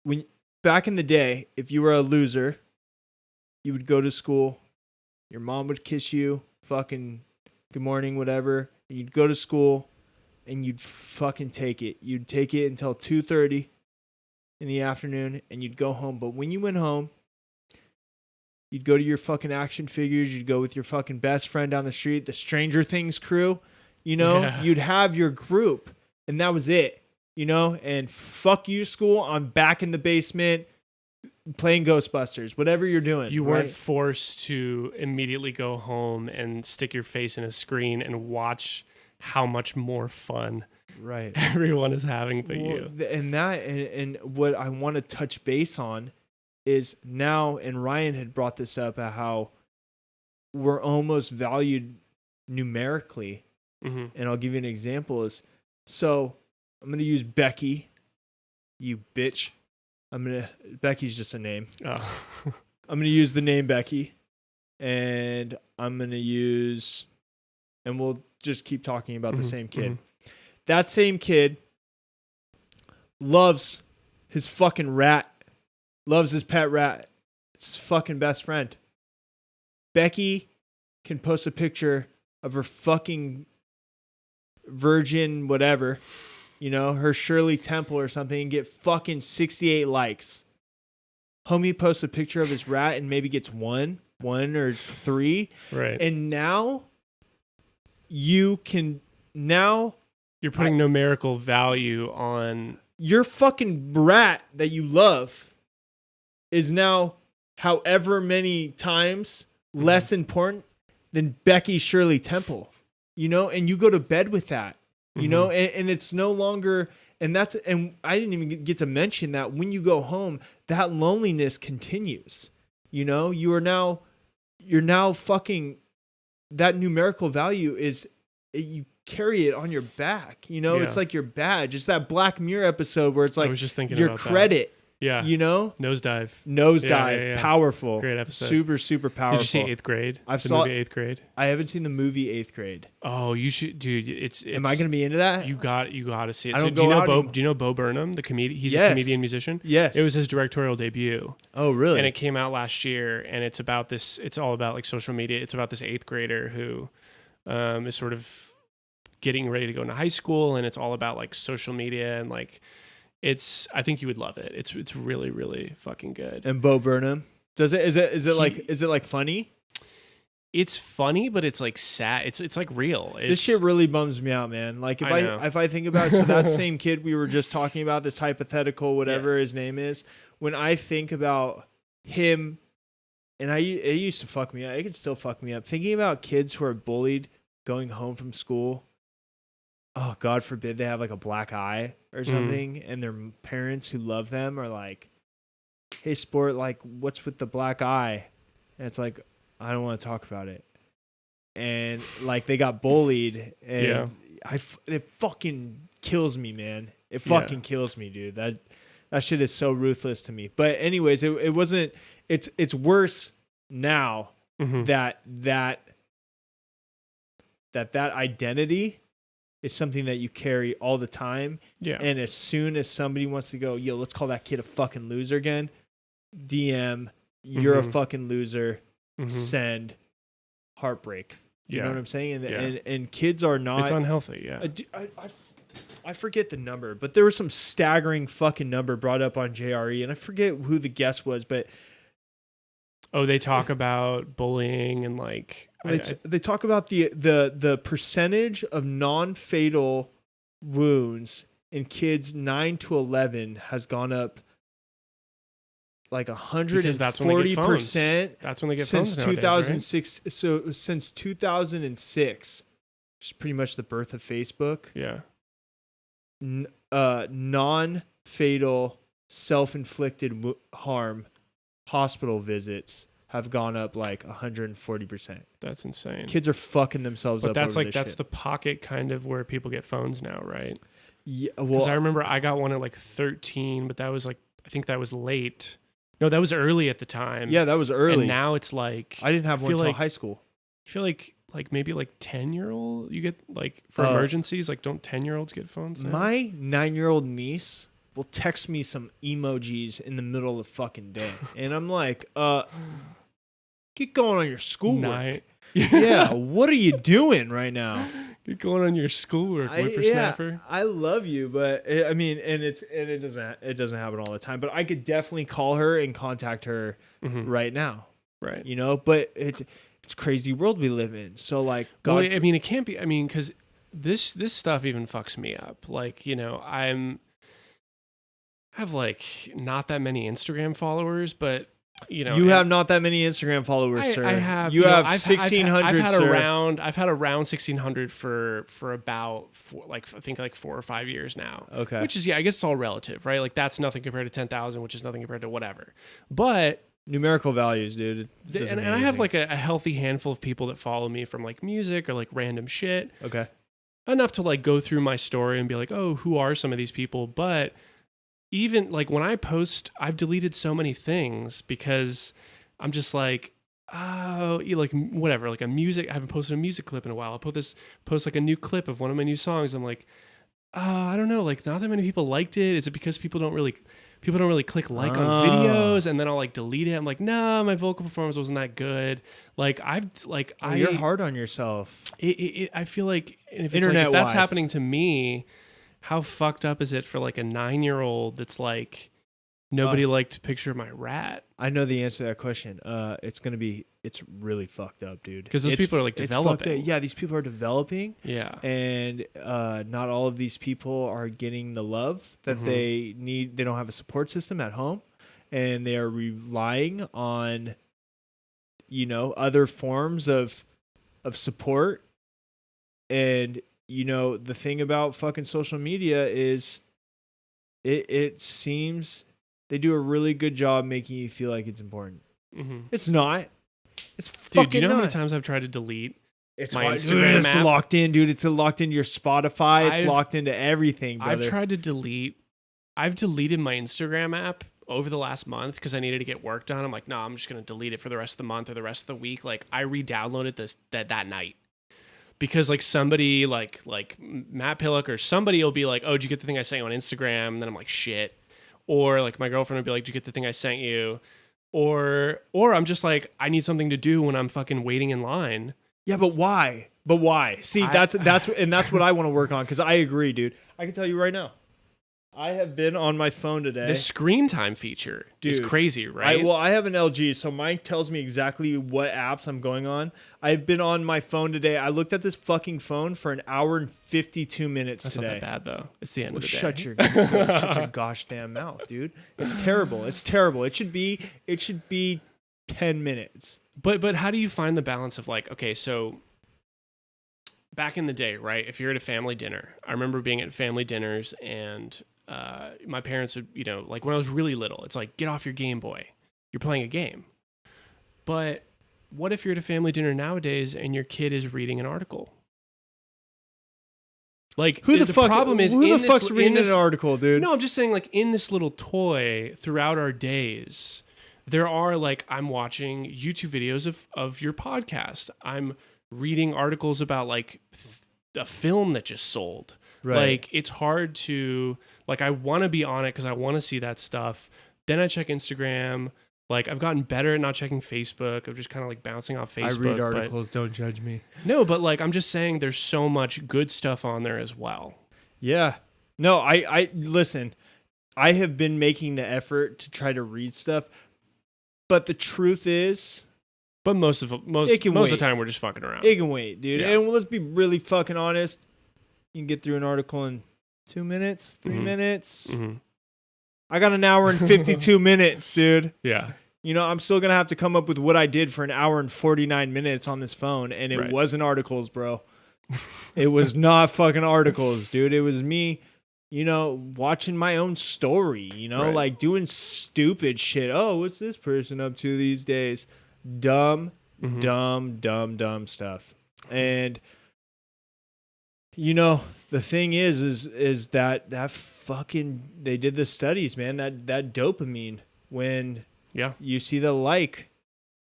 When back in the day, if you were a loser, you would go to school, your mom would kiss you, fucking good morning, whatever. You'd go to school and you'd fucking take it. You'd take it until 2:30 in the afternoon and you'd go home. But when you went home, you'd go to your fucking action figures. You'd go with your fucking best friend down the street, the Stranger Things crew, Yeah. You'd have your group, and that was it, and fuck you, school. I'm back in the basement playing Ghostbusters, whatever you're doing. You weren't forced to immediately go home and stick your face in a screen and watch how much more fun everyone is having but you. And what I want to touch base on is now, and Ryan had brought this up, at how we're almost valued numerically. And I'll give you an example. So I'm going to use Becky, you bitch. Becky's just a name. Oh. I'm going to use the name Becky, and I'm going to use, and we'll just keep talking about the same kid. That same kid loves his fucking rat. Loves his pet rat. It's his fucking best friend. Becky can post a picture of her fucking virgin whatever, her Shirley Temple or something, and get fucking 68 likes. Homie posts a picture of his rat and maybe gets one or three. Right. And now you're putting numerical value on your fucking rat that you love is now however many times less important than Becky Shirley Temple, and you go to bed with that, and it's no longer, and I didn't even get to mention that when you go home, that loneliness continues, you're now fucking, that numerical value is, you carry it on your back, it's like your badge. It's that Black Mirror episode where it's like, I was just thinking your about credit. That. Yeah. Nosedive. Yeah. Powerful. Great episode. Super, super powerful. Did you see 8th Grade? Movie 8th Grade? I haven't seen the movie 8th Grade. Oh, you should, dude. It's Am I going to be into that? You got to see it. I don't do you know go Bo? out Do you know Bo Burnham, the comedian? He's Yes. a comedian musician. Yes. It was his directorial debut. Oh, really? And it came out last year, and it's about this. It's all about like social media. It's about this 8th grader who is sort of getting ready to go into high school, and it's all about like social media and like. I think you would love it. It's really, really fucking good. And Bo Burnham, is it like funny? It's funny, but it's like sad. It's like real. This shit really bums me out, man. Like if I think about it, so that same kid we were just talking about, this hypothetical, whatever his name is, when I think about him, and it used to fuck me up. It can still fuck me up. Thinking about kids who are bullied going home from school. Oh, God forbid they have like a black eye or something, and their parents who love them are like, "Hey, sport, like, what's with the black eye?" And it's like, I don't want to talk about it. And like they got bullied, and it fucking kills me, man. It fucking kills me, dude. That shit is so ruthless to me. But anyways, it wasn't. It's worse now that identity is something that you carry all the time. Yeah. And as soon as somebody wants to go, yo, let's call that kid a fucking loser again, DM, you're a fucking loser, send, heartbreak. You know what I'm saying? And kids are not... It's unhealthy, yeah. I forget the number, but there was some staggering fucking number brought up on JRE, and I forget who the guest was, but... Oh, they talk about bullying and like... They talk about the percentage of non-fatal wounds in kids 9 to 11 has gone up like 140%. That's when they get since phones nowadays, 2006. Right? So since 2006, which is pretty much the birth of Facebook. Yeah. Non-fatal self-inflicted harm hospital visits have gone up like 140%. That's insane. Kids are fucking themselves up. But that's over like this that's shit. the pocket kind of where people get phones now, right? Yeah. Well, because I remember I got one at like 13, but that was like I think that was late. No, that was early at the time. Yeah, that was early. And now it's like I didn't have one until like, high school. I feel like maybe like 10-year-old you get like for emergencies. Like don't 10-year-olds get phones now? My 9-year-old niece will text me some emojis in the middle of the fucking day, and I'm like, get going on your schoolwork. Yeah, what are you doing right now? Get going on your schoolwork, whippersnapper. Yeah, I love you, but I mean, it doesn't happen all the time. But I could definitely call her and contact her right now. Right. You know, but it's a crazy world we live in. So like, well, I mean, it can't be. I mean, because this stuff even fucks me up. Like, you know, I have like not that many Instagram followers, but you know, you have not that many Instagram followers, sir. I have. You have 1,600. I've had around 1,600 for about I think like 4 or 5 years now. Okay. Which is I guess it's all relative, right? Like that's nothing compared to 10,000, which is nothing compared to whatever. But numerical values, dude. And I have like a healthy handful of people that follow me from like music or like random shit. Okay. Enough to like go through my story and be like, oh, who are some of these people? But even like when I post, I've deleted so many things because I'm just like, oh, like whatever, like I haven't posted a music clip in a while. I'll post like a new clip of one of my new songs. I'm like, I don't know, like not that many people liked it. Is it because people don't really click like on videos? And then I'll like delete it. I'm like, nah, my vocal performance wasn't that good. Like you're hard on yourself. I feel like if that's happening to me, how fucked up is it for like a 9-year-old that's like nobody liked a picture of my rat? I know the answer to that question. It's really fucked up, dude. Because those people are like developing. Yeah, these people are developing. Yeah. And not all of these people are getting the love that they need. They don't have a support system at home, and they are relying on, you know, other forms of support. And you know, the thing about fucking social media is it seems they do a really good job making you feel like it's important. It's not. It's fucking dude, you know not. how many times I've tried to delete my hard. Instagram it's app? Locked in, dude. It's locked into your Spotify. It's locked into everything, brother. I've deleted my Instagram app over the last month because I needed to get work done. I'm like, no, I'm just going to delete it for the rest of the month or the rest of the week. Like I re-downloaded that night. Because like somebody like Matt Pillock or somebody will be like, oh, did you get the thing I sent you on Instagram? And then I'm like, shit. Or like my girlfriend would be like, did you get the thing I sent you? Or I'm just like, I need something to do when I'm fucking waiting in line. Yeah, but why? See, that's what I want to work on, because I agree, dude. I can tell you right now, I have been on my phone today. The screen time feature is crazy, right? I have an LG, so mine tells me exactly what apps I'm going on. I've been on my phone today. I looked at this fucking phone for an hour and 52 minutes today. That's not that bad, though. It's the end of the day. Shut your gosh damn mouth, dude. It's terrible. It's terrible. It should be 10 minutes. But how do you find the balance of like, okay, so back in the day, right? If you're at a family dinner, I remember being at family dinners and my parents would, you know, like when I was really little, it's like, get off your Game Boy. You're playing a game. But what if you're at a family dinner nowadays and your kid is reading an article? Like, who the fuck's reading an article, dude? No, I'm just saying, like, in this little toy throughout our days, there are like, I'm watching YouTube videos of your podcast. I'm reading articles about like a film that just sold. Right. Like, it's hard to, like, I want to be on it because I want to see that stuff. Then I check Instagram. Like, I've gotten better at not checking Facebook. I'm just kind of like bouncing off Facebook. I read articles. Don't judge me. No, but like, I'm just saying there's so much good stuff on there as well. Yeah. No, I listen, I have been making the effort to try to read stuff, but the truth is, But most of the time we're just fucking around. it can wait, dude. Yeah. And let's be really fucking honest. You can get through an article in 2 minutes, 3 minutes. Mm-hmm. I got an hour and 52 minutes, dude. Yeah. You know, I'm still going to have to come up with what I did for an hour and 49 minutes on this phone. And it wasn't articles, bro. It was not fucking articles, dude. It was me, you know, watching my own story, you know, like doing stupid shit. Oh, what's this person up to these days? Dumb stuff. And, you know, the thing is that fucking, they did the studies, man, that dopamine, when you see the like,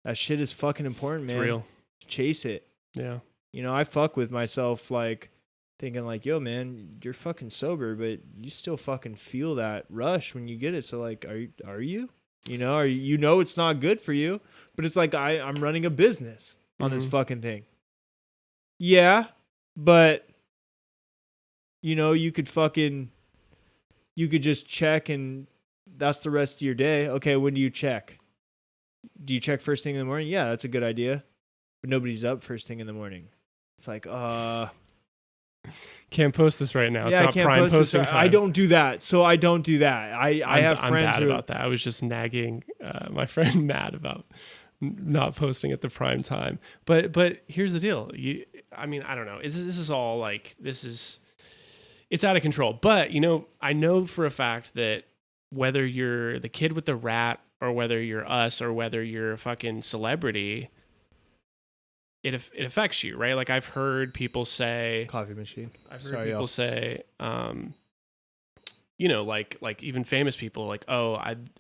that shit is fucking important, man. It's real. Chase it. Yeah. You know, I fuck with myself, like, thinking like, yo, man, you're fucking sober, but you still fucking feel that rush when you get it. So like, are you? You know, it's not good for you, but it's like, I'm running a business on this fucking thing. Yeah, but you know, you could just check and that's the rest of your day. Okay, when do you check? Do you check first thing in the morning? Yeah, that's a good idea. But nobody's up first thing in the morning. It's like, can't post this right now. It's yeah, not I can't prime post posting this. time. I don't do that. So I don't do that. I have friends I'm bad who, about that. I was just nagging my friend Matt about not posting at the prime time. But here's the deal. I don't know. This is all like, it's out of control. But, you know, I know for a fact that whether you're the kid with the rat or whether you're us or whether you're a fucking celebrity, it affects you, right? Like, I've heard people say, coffee machine. I've heard people say, you know, like even famous people, like, oh,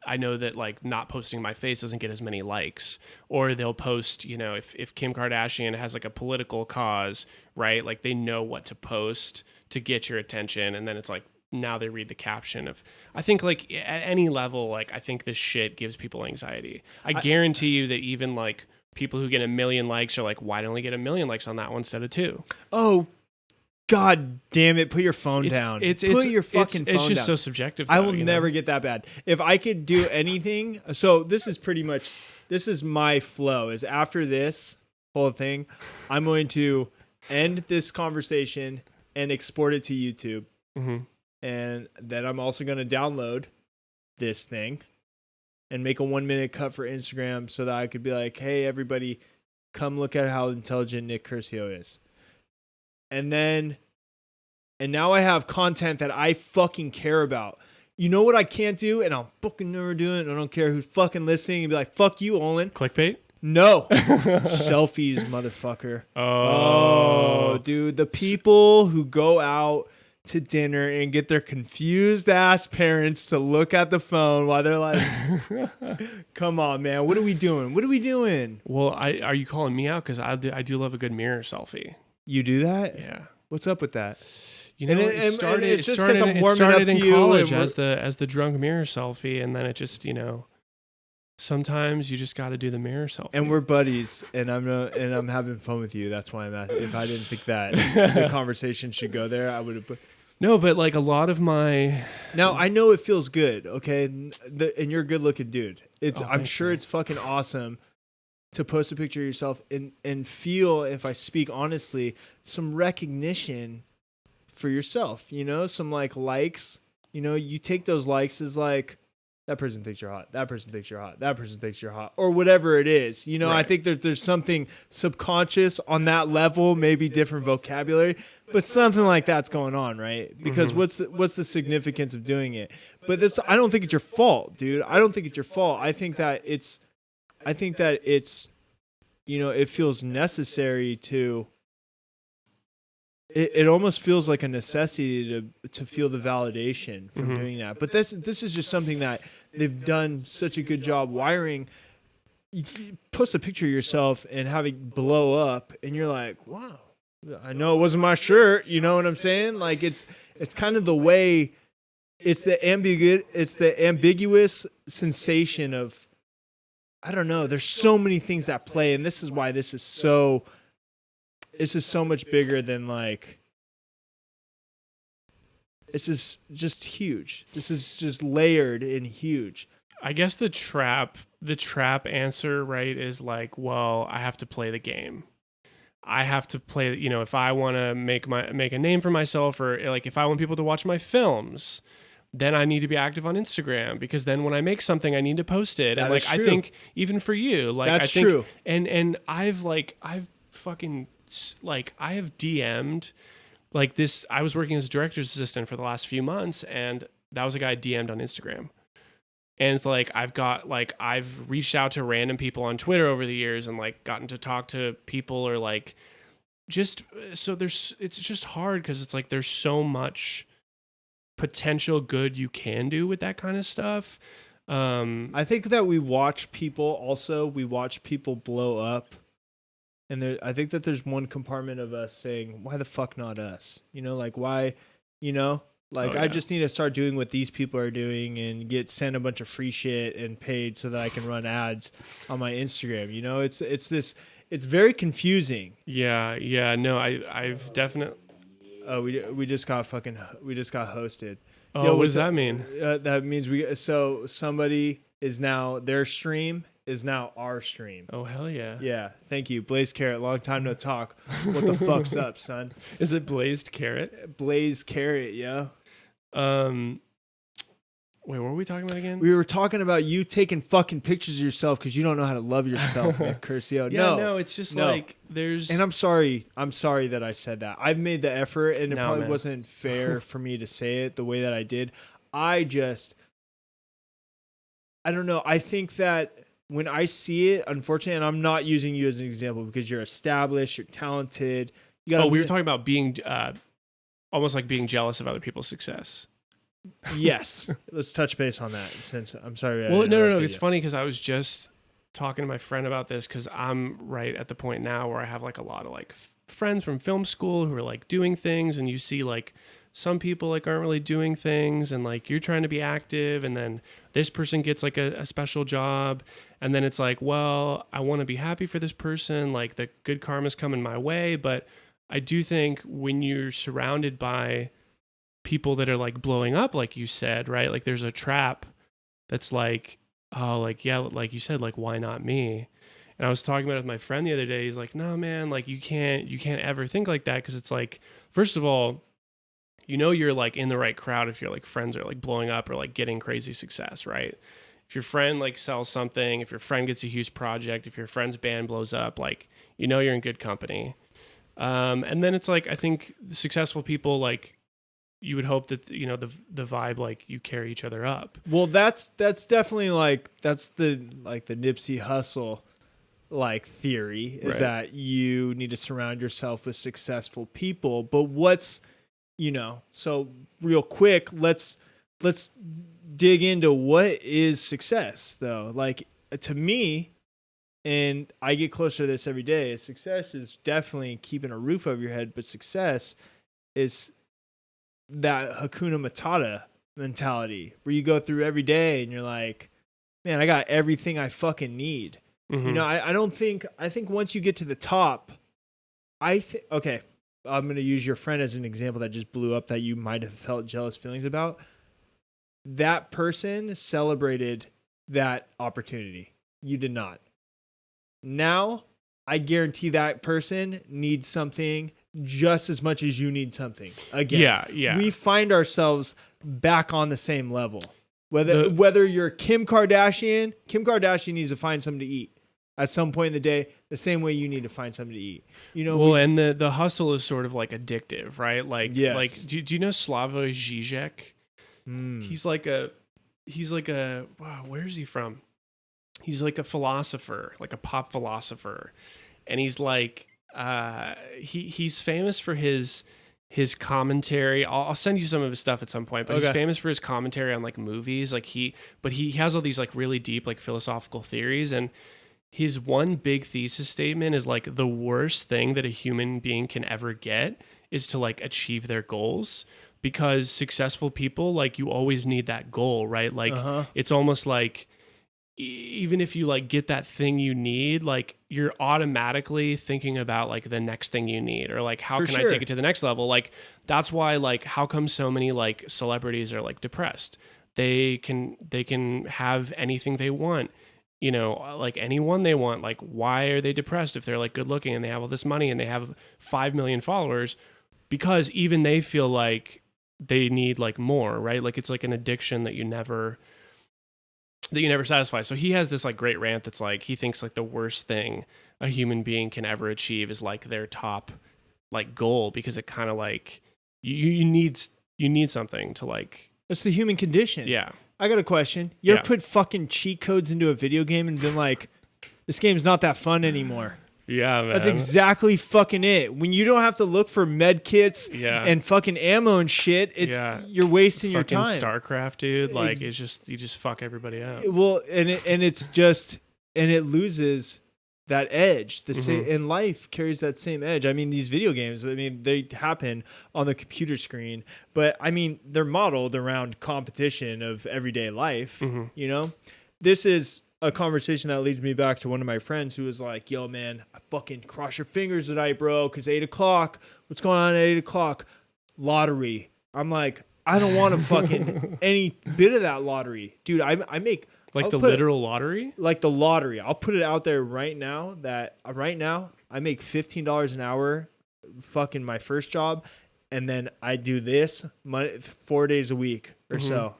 I know that like not posting my face doesn't get as many likes, or they'll post, you know, if Kim Kardashian has like a political cause, right? Like, they know what to post to get your attention, and then it's like, now they read the caption of, I think like at any level, like, I think this shit gives people anxiety. I guarantee you that even like people who get 1 million likes are like, why don't we get 1 million likes on that one instead of 2? Oh, God damn it. Put your phone down. Put your fucking phone down. It's just so subjective. Though, I will never get that bad. If I could do anything. So this is my flow, is after this whole thing, I'm going to end this conversation and export it to YouTube. Mm-hmm. And then I'm also going to download this thing and make a 1-minute cut for Instagram so that I could be like, hey, everybody, come look at how intelligent Nick Curcio is. And now I have content that I fucking care about. You know what I can't do? And I'll fucking never do it. And I don't care who's fucking listening. And be like, fuck you, Olin. Clickbait? No. Selfies, motherfucker. Oh, dude. The people who go out to dinner and get their confused ass parents to look at the phone while they're like, come on, man. What are we doing? Well, are you calling me out? Because I do love a good mirror selfie. You do that? Yeah. What's up with that? You know, it started in college as the drunk mirror selfie, and then it just, you know, sometimes you just got to do the mirror selfie. And we're buddies, and I'm having fun with you. That's why I'm asking. If I didn't think that the conversation should go there, I would have. No, but like a lot of my. Now I know it feels good, okay, and you're a good-looking dude. I'm sure it's fucking awesome to post a picture of yourself and feel, if I speak honestly, some recognition for yourself, you know, some like likes, you know, you take those likes as like, that person thinks you're hot, that person thinks you're hot, that person thinks you're hot, or whatever it is, you know. Right. I think there's something subconscious on that level, maybe different vocabulary, but something like that's going on, right? Because what's the significance of doing it? But I don't think it's your fault, dude. I don't think it's your fault. I think that it's, you know, it feels necessary to, it almost feels like a necessity to feel the validation from doing that. But this is just something that they've done such a good job wiring. You post a picture of yourself and have it blow up, and you're like, wow, I know it wasn't my shirt. You know what I'm saying? Like it's kind of the way, it's the ambiguous sensation of, I don't know. There's so many things at play, and this is why this is so much bigger than like. This is just huge. This is just layered and huge. I guess the trap answer, right, is like, well, I have to play the game. I have to play, if I want to make a name for myself, or like if I want people to watch my films, then I need to be active on Instagram, because then when I make something, I need to post it. And like, I think even for you, like, that's true. And I have DM'd like this. I was working as a director's assistant for the last few months, and that was a guy I DM'd on Instagram. And it's like, I've reached out to random people on Twitter over the years and like gotten to talk to people, or like, just, so it's just hard, because it's like, there's so much potential good you can do with that kind of stuff. I think that we watch people blow up. And I think that there's one compartment of us saying, why the fuck not us? Like why, I just need to start doing what these people are doing and send a bunch of free shit and paid so that I can run ads on my Instagram. It's very confusing. Yeah. No, I've definitely. Oh, we just got hosted. Oh, what does that mean? That means somebody is now, their stream is now our stream. Oh, hell yeah. Yeah. Thank you. Blazed Carrot. Long time no talk. What the fuck's up, son? Is it Blazed Carrot? Blazed Carrot, yeah. Wait, what were we talking about again? We were talking about you taking fucking pictures of yourself because you don't know how to love yourself, Nick Curcio. No, it's just like there's. And I'm sorry that I said that. I've made the effort, and it probably wasn't fair for me to say it the way that I did. I don't know. I think that when I see it, unfortunately, and I'm not using you as an example because you're established, you're talented. We were talking about being almost like being jealous of other people's success. Yes. Let's touch base on that, since I'm sorry. Well, no. It's funny because I was just talking to my friend about this, because I'm right at the point now where I have like a lot of like friends from film school who are like doing things, and you see like some people like aren't really doing things, and like you're trying to be active, and then this person gets like a special job, and then it's like, well, I want to be happy for this person, like the good karma's coming my way. But I do think when you're surrounded by people that are like blowing up, like you said, right? Like there's a trap that's like, oh, like, yeah, like you said, like, why not me? And I was talking about it with my friend the other day. He's like, no, man, like you can't ever think like that. Because it's like, first of all, you're like in the right crowd if your like friends are like blowing up or like getting crazy success, right? If your friend like sells something, if your friend gets a huge project, if your friend's band blows up, like, you're in good company. And then it's like, I think successful people, like, you would hope that, the vibe, like, you carry each other up. Well, that's definitely like, that's the Nipsey Hussle like theory, is that you need to surround yourself with successful people. But what's, so real quick, let's dig into what is success though. Like, to me, and I get closer to this every day, success is definitely keeping a roof over your head, but success is that Hakuna Matata mentality where you go through every day and you're like, man, I got everything I fucking need. Mm-hmm. I think once you get to the top, okay, I'm going to use your friend as an example that just blew up that you might have felt jealous feelings about. That person celebrated that opportunity. You did not. Now, I guarantee that person needs something just as much as you need something. Again, yeah. We find ourselves back on the same level. Whether you're Kim Kardashian needs to find something to eat at some point in the day, the same way you need to find something to eat. And the hustle is sort of like addictive, right? Like, yes. Like, do you know Slavoj Žižek? He's like a wow, where is he from? He's like a philosopher, like a pop philosopher. And he's like, he's famous for his his commentary. I'll send you some of his stuff at some point, but he's famous for his commentary on like movies. Like he has all these like really deep like philosophical theories, and his one big thesis statement is like the worst thing that a human being can ever get is to like achieve their goals, because successful people, like, you always need that goal, right? Like it's almost like even if you like get that thing you need, like you're automatically thinking about like the next thing you need, or like how can I take it to the next level? Like that's why, like, how come so many like celebrities are like depressed? They can have anything they want, you know, like anyone they want. Like, why are they depressed if they're like good looking and they have all this money and they have 5 million followers? Because even they feel like they need like more, right? Like it's like an addiction that you never satisfy. So he has this like great rant that's like, he thinks like the worst thing a human being can ever achieve is like their top like goal, because it kind of like you need something to like. It's the human condition. Yeah. I got a question. You ever put fucking cheat codes into a video game and been like, this game's not that fun anymore? Yeah, man. That's exactly fucking it. When you don't have to look for med kits and fucking ammo and shit, you're wasting your time. StarCraft, dude. Like it's just, you just fuck everybody out. Well, and it loses that edge. And life carries that same edge. I mean, these video games, I mean, they happen on the computer screen, but I mean, they're modeled around competition of everyday life. You know, this is a conversation that leads me back to one of my friends who was like, yo, man, I fucking cross your fingers tonight, bro, because 8 o'clock. What's going on at 8 o'clock? Lottery. I'm like, I don't want to fucking any bit of that lottery. Dude, I make... Like the literal lottery? Like the lottery. I'll put it out there right now that right now I make $15 an hour fucking my first job, and then I do this 4 days a week or so.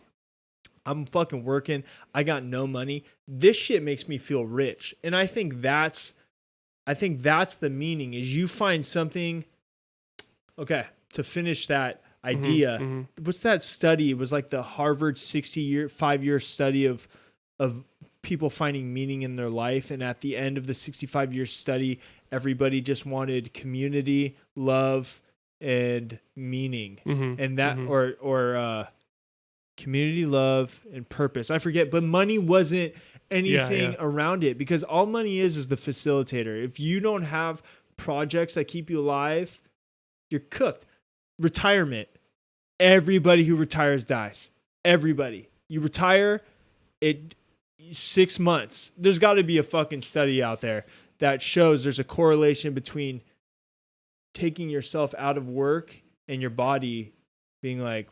I'm fucking working. I got no money. This shit makes me feel rich. And I think that's the meaning, is you find something. Okay, to finish that idea. What's that study? It was like the Harvard 5-year study of people finding meaning in their life. And at the end of the 65-year study, everybody just wanted community, love, and meaning. And that, or community, love, and purpose. I forget, but money wasn't anything around it, because all money is the facilitator. If you don't have projects that keep you alive, you're cooked. Retirement. Everybody who retires dies. Everybody. You retire, 6 months. There's got to be a fucking study out there that shows there's a correlation between taking yourself out of work and your body being like,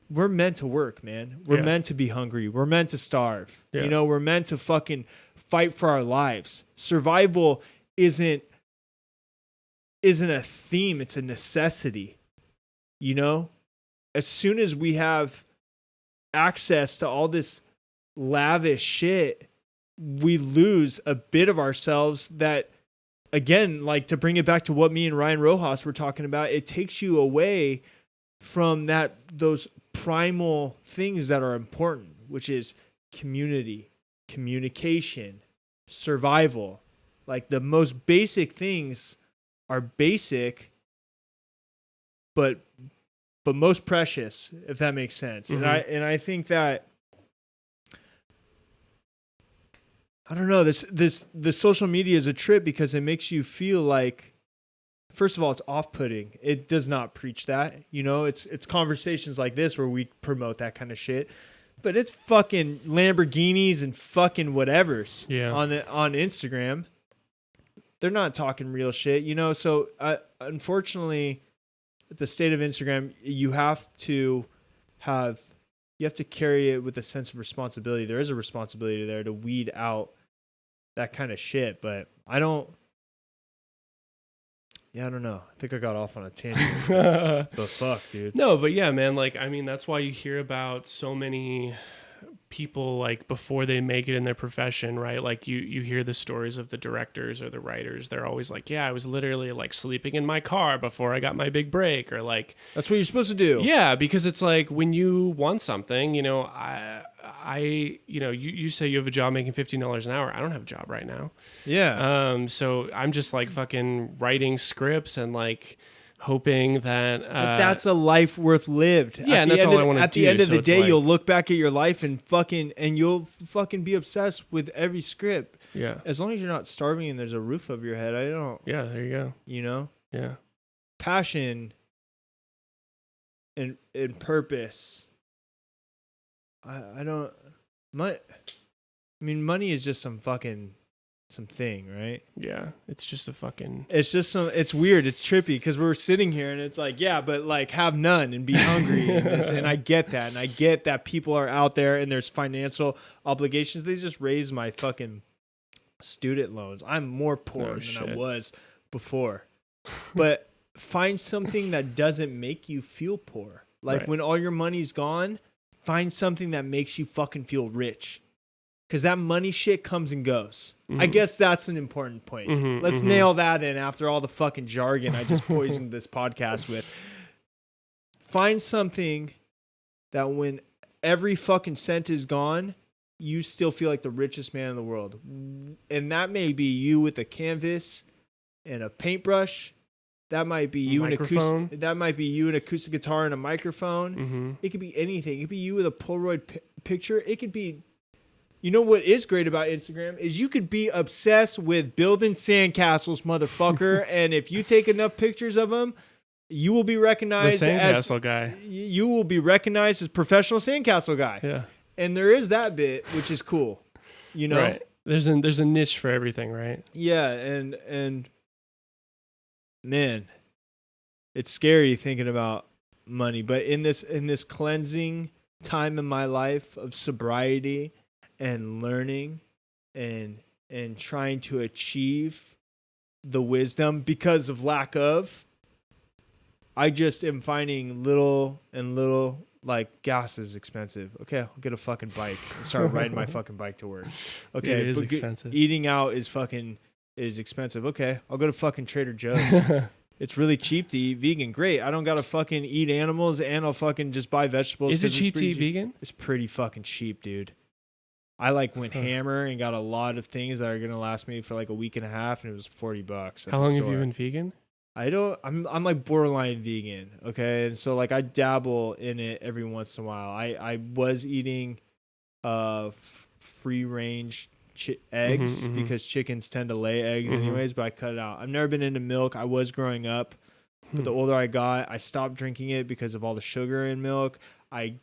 we're meant to work, man. We're meant to be hungry. We're meant to starve. You know, we're meant to fucking fight for our lives. Survival isn't a theme. It's a necessity. You know, as soon as we have access to all this lavish shit, we lose a bit of ourselves that, again, like, to bring it back to what me and Ryan Rojas were talking about, it takes you away from those primal things that are important, which is community, communication, survival. Like, the most basic things are basic, but most precious, if that makes sense. And I think that, I don't know, the social media is a trip, because it makes you feel like, first of all, it's off-putting. It does not preach that. You know, it's conversations like this where we promote that kind of shit. But it's fucking Lamborghinis and fucking whatevers on Instagram. They're not talking real shit, you know? So, unfortunately, the state of Instagram, you have to carry it with a sense of responsibility. There is a responsibility there to weed out that kind of shit. But I don't know. I think I got off on a tangent. But fuck, dude. No, but yeah, man. Like, I mean, that's why you hear about so many people, like, before they make it in their profession, right? Like, you hear the stories of the directors or the writers. They're always like, yeah, I was literally like sleeping in my car before I got my big break, or like, that's what you're supposed to do. Yeah, because it's like, when you want something, you know, you know, you say you have a job making $15 an hour. I don't have a job right now. Yeah. So I'm just like fucking writing scripts and like hoping that. But that's a life worth lived. Yeah, and that's all I want to do. At the end of the day, like, you'll look back at your life and you'll fucking be obsessed with every script. Yeah. As long as you're not starving and there's a roof over your head, I don't. Yeah, there you go. You know? Yeah. Passion and purpose. I don't. Money is just something, right? Yeah, it's just a fucking. It's just it's weird. It's trippy because we're sitting here and it's like, yeah, but like have none and be hungry. And I get that. And I get that people are out there and there's financial obligations. They just raised my fucking student loans. I'm more poor than I was before. But find something that doesn't make you feel poor. Like when all your money's gone, find something that makes you fucking feel rich. Because that money shit comes and goes. Mm-hmm. I guess that's an important point. Mm-hmm, Let's nail that in after all the fucking jargon I just poisoned this podcast with. Find something that when every fucking cent is gone, you still feel like the richest man in the world. And that may be you with a canvas and a paintbrush. That might be you that might be you an acoustic guitar and a microphone. Mm-hmm. It could be anything. It could be you with a Polaroid picture. It could be. You know what is great about Instagram is you could be obsessed with building sandcastles, motherfucker. And if you take enough pictures of them, you will be recognized as guy. You will be recognized as professional sandcastle guy. Yeah. And there is that bit, which is cool. You know, right. There's a niche for everything, right? Yeah, and man, it's scary thinking about money. But in this cleansing time in my life of sobriety and learning and trying to achieve the wisdom because of lack of, I just am finding little like gas is expensive. Okay, I'll get a fucking bike and start riding my fucking bike to work. Okay, it is expensive. Eating out is expensive. Okay, I'll go to fucking Trader Joe's. It's really cheap to eat vegan. Great. I don't got to fucking eat animals and I'll fucking just buy vegetables. Is it cheap to eat vegan? It's pretty fucking cheap, dude. I went hammer and got a lot of things that are going to last me for like a week and a half and it was $40. How long have you been vegan? I'm like borderline vegan. Okay. And so like I dabble in it every once in a while. I was eating free range eggs because chickens tend to lay eggs anyways, but I cut it out. I've never been into milk. I was growing up, but the older I got, I stopped drinking it because of all the sugar in milk. I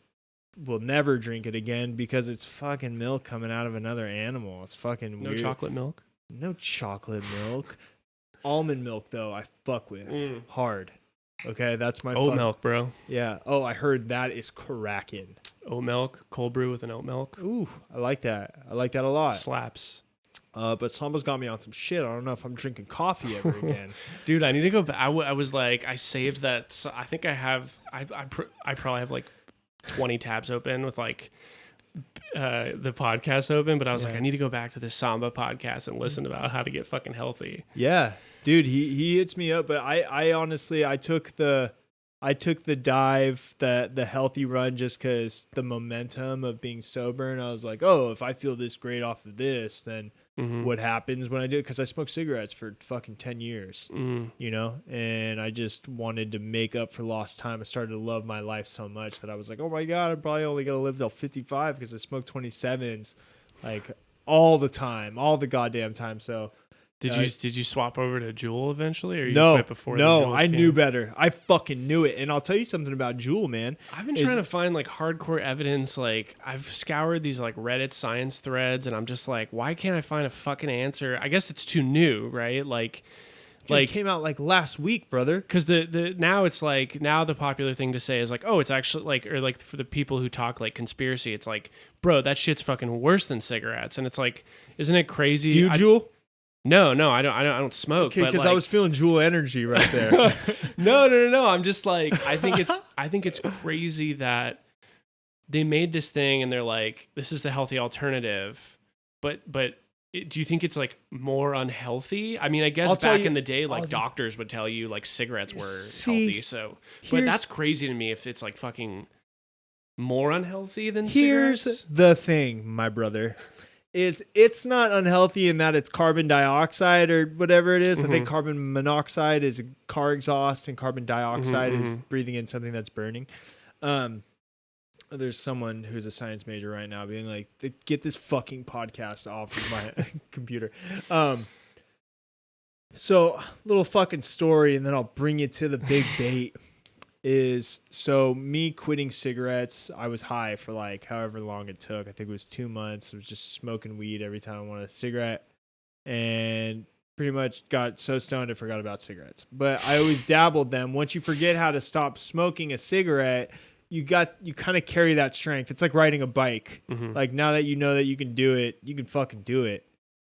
will never drink it again because it's fucking milk coming out of another animal. It's fucking weird. No chocolate milk? No chocolate milk. Almond milk, though, I fuck with hard. Okay, that's my oat milk, bro. Yeah. Oh, I heard that is cracking. Oat milk, cold brew with an oat milk. Ooh, I like that. I like that a lot. Slaps. But Sambo's got me on some shit. I don't know if I'm drinking coffee ever again. Dude, I need to go back. I was like, I saved that. So I think I have, I probably have like 20 tabs open with like the podcast open, but I was like, I need to go back to this Samba podcast and listen about how to get fucking healthy. Yeah, dude, he hits me up, but I honestly, I took the dive, the healthy run just because the momentum of being sober, and I was like, oh, if I feel this great off of this, then what happens when I do it? Because I smoked cigarettes for fucking 10 years, you know, and I just wanted to make up for lost time. I started to love my life so much that I was like, oh my God, I'm probably only going to live till 55 because I smoked 27s like all the time, all the goddamn time. So did you swap over to Juul eventually, or you quit before? No, I knew better. I fucking knew it, and I'll tell you something about Juul, man. I've been trying to find like hardcore evidence. Like I've scoured these like Reddit science threads, and I'm just like, why can't I find a fucking answer? I guess it's too new, right? Dude, it came out like last week, brother. Because now it's like the popular thing to say is like, oh, it's actually like, or like for the people who talk like conspiracy, it's like, bro, that shit's fucking worse than cigarettes, and it's like, isn't it crazy? Do you Juul? No, I don't smoke. Okay, because like, I was feeling Juul energy right there. No. I'm just like, I think it's crazy that they made this thing and they're like, this is the healthy alternative. But do you think it's like more unhealthy? I mean, I guess back in the day, like doctors would tell you like cigarettes were healthy. So, but that's crazy to me if it's like fucking more unhealthy than cigarettes. Here's the thing, my brother. It's not unhealthy in that it's carbon dioxide or whatever it is. I think carbon monoxide is car exhaust and carbon dioxide is breathing in something that's burning. There's someone who's a science major right now being like, get this fucking podcast off of my computer. So little fucking story, and then I'll bring you to the big bait. So me quitting cigarettes, I was high for like however long it took. I think it was 2 months. I was just smoking weed every time I wanted a cigarette, and pretty much got so stoned I forgot about cigarettes. But I always dabbled them. Once you forget how to stop smoking a cigarette, you kind of carry that strength. It's like riding a bike. Like now that you know that you can do it, you can fucking do it.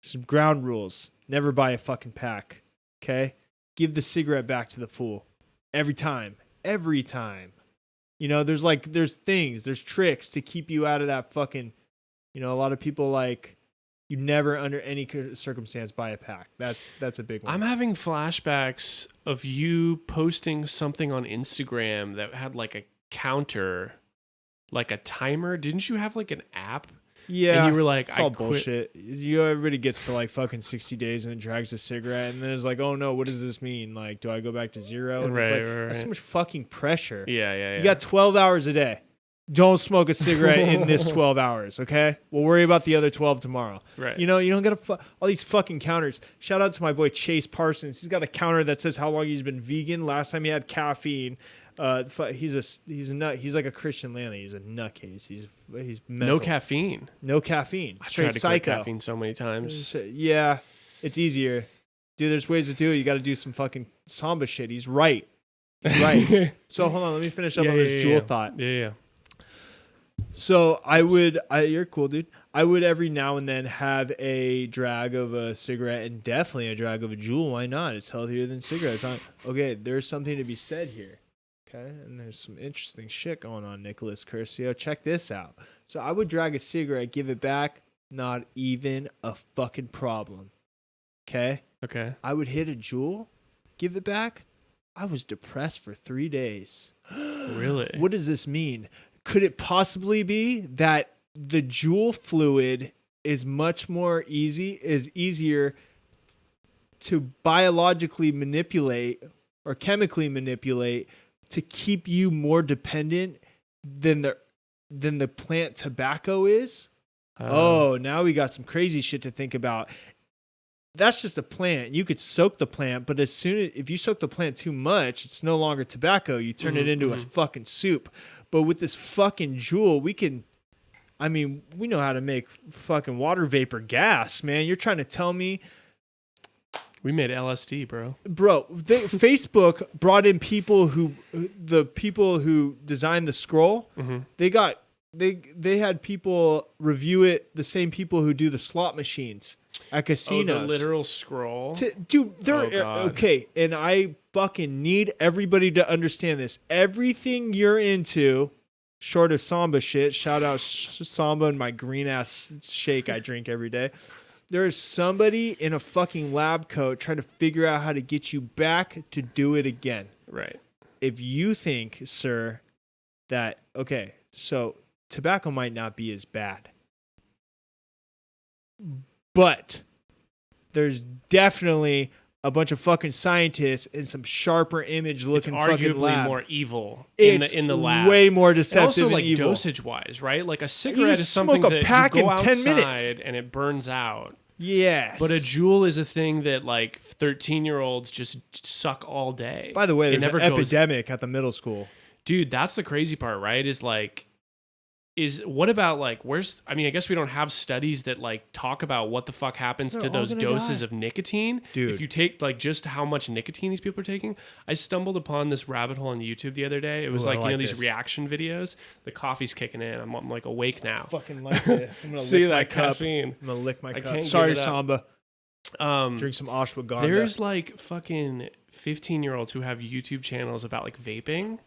Some ground rules. Never buy a fucking pack. Okay? Give the cigarette back to the fool. Every time. You know, there's tricks to keep you out of that fucking, you know, a lot of people like, you never under any circumstance buy a pack. That's a big one. I'm having flashbacks of you posting something on Instagram that had like a counter, like a timer. Didn't you have like an app? Yeah. And you were like, it's all bullshit. Everybody gets to like fucking 60 days and then drags a cigarette and then it's like, oh no, what does this mean? Like, do I go back to zero? And it's like, that's so much fucking pressure. Yeah. You got 12 hours a day. Don't smoke a cigarette in this 12 hours, okay? We'll worry about the other 12 tomorrow. Right. You know, you don't got to all these fucking counters. Shout out to my boy Chase Parsons. He's got a counter that says how long he's been vegan. Last time he had caffeine. He's a nut. He's like a Christian Landry. He's a nutcase. He's mental. No caffeine. No caffeine. I've Straight tried to psycho. quit caffeine so many times. Yeah, it's easier. Dude, there's ways to do it. You got to do some fucking Samba shit. He's right. So hold on. Let me finish up on this Juul thought. Yeah. So you're cool, dude. I would every now and then have a drag of a cigarette and definitely a drag of a Juul. Why not? It's healthier than cigarettes. Okay, there's something to be said here. Okay, and there's some interesting shit going on, Nicolas Curcio. Check this out. So I would drag a cigarette, give it back, not even a fucking problem. Okay? I would hit a Juul, give it back. I was depressed for 3 days. Really? What does this mean? Could it possibly be that the Juul fluid is easier to biologically manipulate or chemically manipulate to keep you more dependent than the plant tobacco is? Now we got some crazy shit to think about. That's just a plant. You could soak the plant, but if you soak the plant too much, it's no longer tobacco. You turn it into a fucking soup. But with this fucking Juul, we know how to make fucking water vapor gas, man. You're trying to tell me we made LSD, bro. Facebook brought in the people who designed the scroll. They had people review it, the same people who do the slot machines at casinos. Oh, the literal scroll? Dude, okay, and I fucking need everybody to understand this. Everything you're into, short of Samba shit, shout out Samba and my green-ass shake I drink every day. There's somebody in a fucking lab coat trying to figure out how to get you back to do it again. Right. If you think, sir, that, okay, so tobacco might not be as bad, but there's definitely a bunch of fucking scientists and some sharper image looking fucking lab. It's arguably more evil in the lab. Way more deceptive and also, like, and evil. Dosage wise, right? Like a cigarette is something that you go outside and it burns out. Yes. But a Juul is a thing that like 13-year-olds just suck all day. By the way, there's an epidemic at the middle school. Dude, that's the crazy part, right? What about like I guess we don't have studies that like talk about what the fuck happens to those doses of nicotine. Dude. If you take like just how much nicotine these people are taking. I stumbled upon this rabbit hole on YouTube the other day. It was these reaction videos. The coffee's kicking in. I'm like awake now. I fucking like this. I'm gonna see that caffeine. I'm gonna lick my cup. Sorry, Samba. Drink some ashwagandha. There's like fucking 15-year-olds who have YouTube channels about like vaping.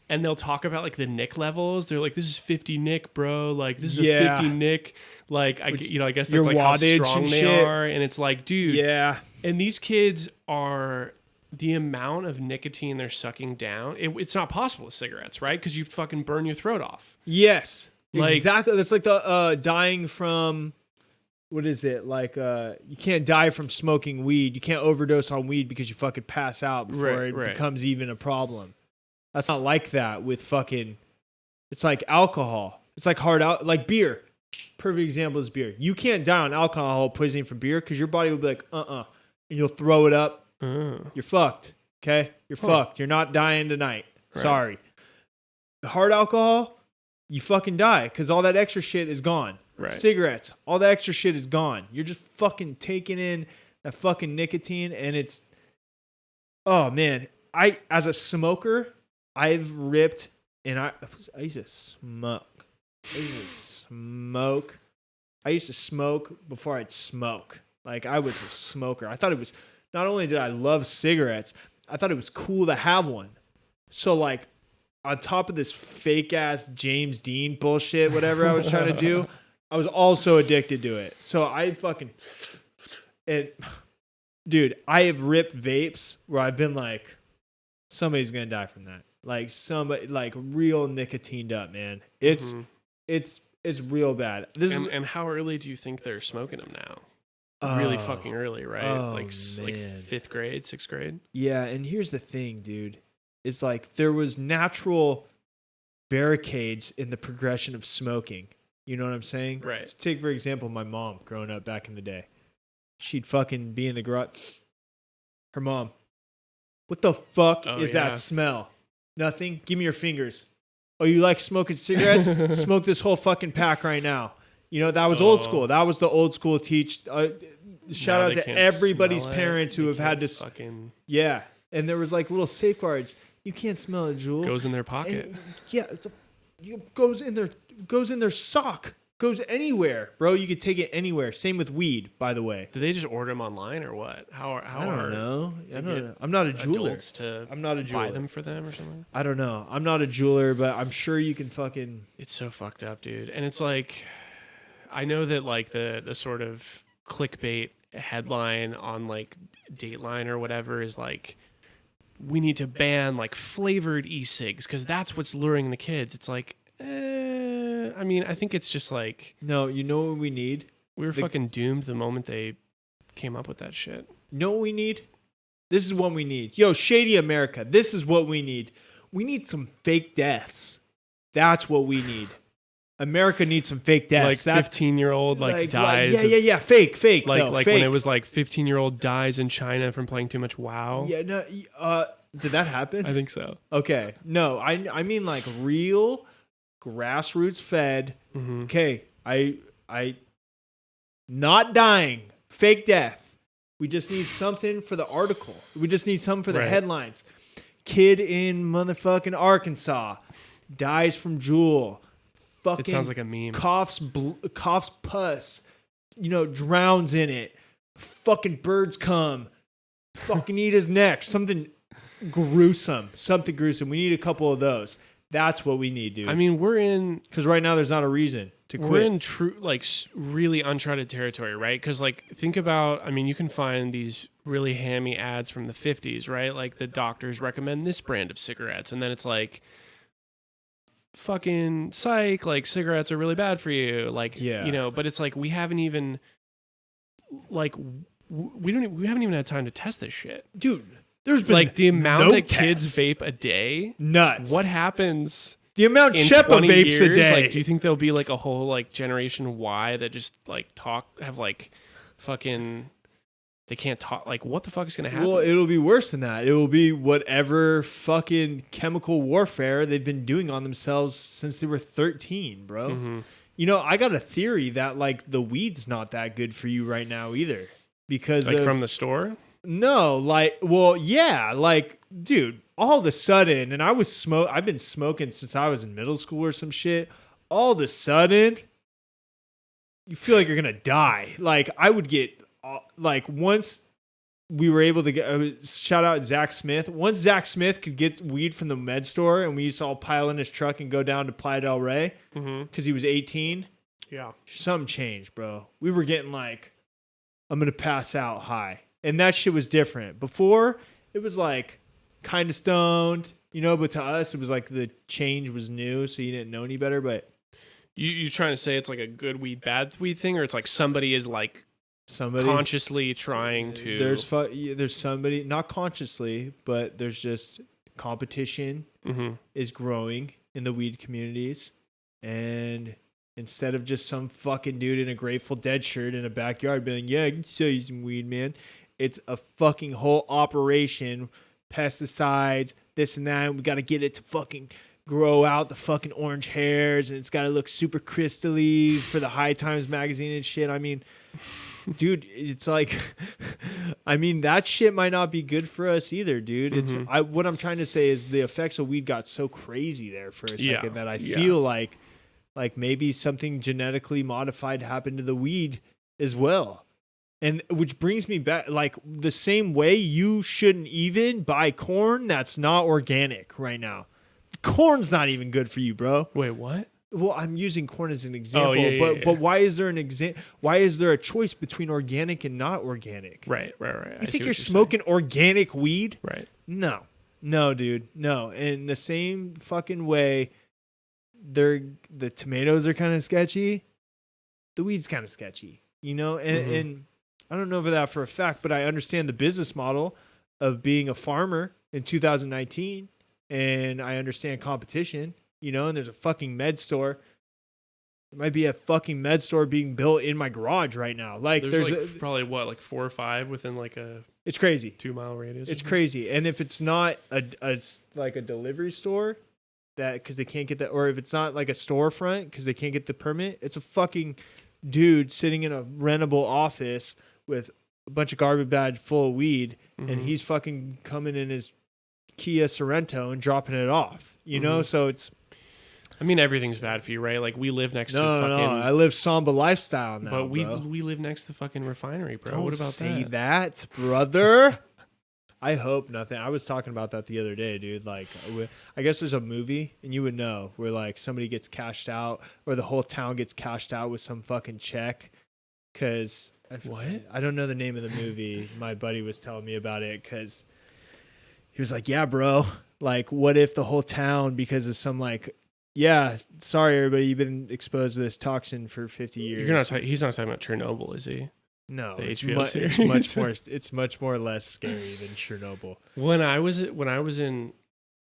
And they'll talk about like the nic levels. They're like, "This is 50 nic, bro. Like this is a 50 nic." Like I guess that's like how strong they are. And it's like, dude. Yeah. And these kids are the amount of nicotine they're sucking down. It's not possible with cigarettes, right? Because you fucking burn your throat off. Yes. Exactly. That's like the dying from what is it? Like, you can't die from smoking weed. You can't overdose on weed because you fucking pass out before it becomes even a problem. That's not like that with fucking, it's like alcohol. It's like like beer. Perfect example is beer. You can't die on alcohol poisoning from beer because your body will be like, and you'll throw it up. You're fucked. Okay? You're fucked. You're not dying tonight. Right. Sorry. Hard alcohol, you fucking die because all that extra shit is gone. Right. Cigarettes, all the extra shit is gone. You're just fucking taking in that fucking nicotine, and it's, oh man. As a smoker, I've ripped, and I used to smoke. I used to smoke before I'd smoke. Like, I was a smoker. I thought it was, not only did I love cigarettes, I thought it was cool to have one. So like, on top of this fake ass James Dean bullshit, whatever I was trying to do, I was also addicted to it. So I dude, I have ripped vapes where I've been like, somebody's gonna die from that. Like somebody, like real nicotined up, man. It's real bad. And how early do you think they're smoking them now? Really fucking early, right? Like 5th grade, 6th grade. Yeah, and here's the thing, dude. It's like there was natural barricades in the progression of smoking. You know what I'm saying? Right. So take, for example, my mom growing up back in the day. She'd fucking be in the garage. Her mom. What the fuck is that smell? Nothing? Give me your fingers. Oh, you like smoking cigarettes? Smoke this whole fucking pack right now. You know, that was old school. That was the old school teach. Shout out to everybody's parents who have had to. Fucking... Yeah. And there was like little safeguards. You can't smell it, Jewel. Goes in their pocket. And, yeah. Goes in their sock. Goes anywhere, bro. You could take it anywhere. Same with weed, by the way. Do they just order them online or what? I don't know. I'm not a jeweler. I'm not a jeweler. Buy them for them or something? I don't know. I'm not a jeweler, but I'm sure you can fucking... It's so fucked up, dude. And it's like... I know that like the sort of clickbait headline on like Dateline or whatever is like, we need to ban like flavored e-cigs because that's what's luring the kids. It's like, I mean, I think it's just like... No, you know what we need? We were fucking doomed the moment they came up with that shit. You know what we need? This is what we need. Yo, Shady America, this is what we need. We need some fake deaths. That's what we need. America needs some fake deaths. Like 15-year-old dies. Yeah. Fake. Like fake. When it was like 15-year-old dies in China from playing too much WoW. Yeah, no. Did that happen? I think so. Okay. No, I mean like real grassroots fed. Mm-hmm. Okay. I not dying. Fake death. We just need something for the article. We just need something for the headlines. Kid in motherfucking Arkansas dies from Juul. Fucking it sounds like a meme. Coughs pus, drowns in it. Fucking birds come, fucking eat his neck. Something gruesome. We need a couple of those. That's what we need, dude. I mean, because right now there's not a reason to quit. We're in true, like, really uncharted territory, right? Because, like, think about, I mean, you can find these really hammy ads from the 50s, right? Like, the doctors recommend this brand of cigarettes, and then it's like, fucking psych, like cigarettes are really bad for you, like, but it's like we haven't even like we haven't even had time to test this shit, dude. There's been like the amount that kids vape a day, nuts. What happens? The amount Shepa vapes years, a day. Like, do you think there'll be like a whole like generation Y that just like have like fucking they can't talk? Like, what the fuck is gonna happen? Well, it'll be worse than that. It will be whatever fucking chemical warfare they've been doing on themselves since they were 13, bro. Mm-hmm. I got a theory that like the weed's not that good for you right now either, because like from the store. No, like, well, yeah, like, dude, all of a sudden, and I've been smoking since I was in middle school or some shit. All of a sudden, you feel like you're gonna die. Like, I would get. Like once we were able to get shout out Zach Smith. Once Zach Smith could get weed from the med store, and we used to all pile in his truck and go down to Playa del Rey because he was 18. Yeah, something changed, bro. We were getting like, I'm gonna pass out high, and that shit was different. Before it was like kind of stoned, but to us it was like the change was new, so you didn't know any better. But You trying to say it's like a good weed, bad weed thing, or it's like somebody is like Somebody consciously trying to. There's somebody, not consciously, but there's just competition is growing in the weed communities, and instead of just some fucking dude in a Grateful Dead shirt in a backyard being, yeah, I can sell you some weed, man. It's a fucking whole operation, pesticides, this and that. We got to get it to fucking grow out the fucking orange hairs, and it's got to look super crystally for the High Times magazine and shit. I mean, dude, it's like, I mean, that shit might not be good for us either, dude. It's what I'm trying to say is the effects of weed got so crazy there for a second that I feel like maybe something genetically modified happened to the weed as well. And which brings me back, like the same way you shouldn't even buy corn that's not organic right now. Corn's not even good for you, bro. Wait, what? Well, I'm using corn as an example, but why is there why is there a choice between organic and not organic? Right. You think you're smoking organic weed? Right. No, dude, no. In the same fucking way, the tomatoes are kind of sketchy. The weed's kind of sketchy, you know. And I don't know that for a fact, but I understand the business model of being a farmer in 2019, and I understand competition. You know, and there's a fucking med store. There might be a fucking med store being built in my garage right now. Like there's like probably what, like 4 or 5 within like a. It's crazy. 2-mile radius. It's crazy. And if it's not a like a delivery store that because they can't get that, or if it's not like a storefront because they can't get the permit, it's a fucking dude sitting in a rentable office with a bunch of garbage bags full of weed, and he's fucking coming in his Kia Sorrento and dropping it off. You know, so it's. I mean, everything's bad for you, right? Like, we live next to fucking... No, I live Samba lifestyle now, but we live next to the fucking refinery, bro. Don't what about say that, brother. I hope nothing. I was talking about that the other day, dude. Like, I guess there's a movie, and you would know, where, like, somebody gets cashed out, or the whole town gets cashed out with some fucking check. Because... What? I don't know the name of the movie. My buddy was telling me about it, because he was like, yeah, bro. Like, what if the whole town, because of some, like... Yeah, sorry everybody, you've been exposed to this toxin for 50 years. He's not talking about Chernobyl, is he? No, the it's HBO series. It's much more less scary than Chernobyl. When I was in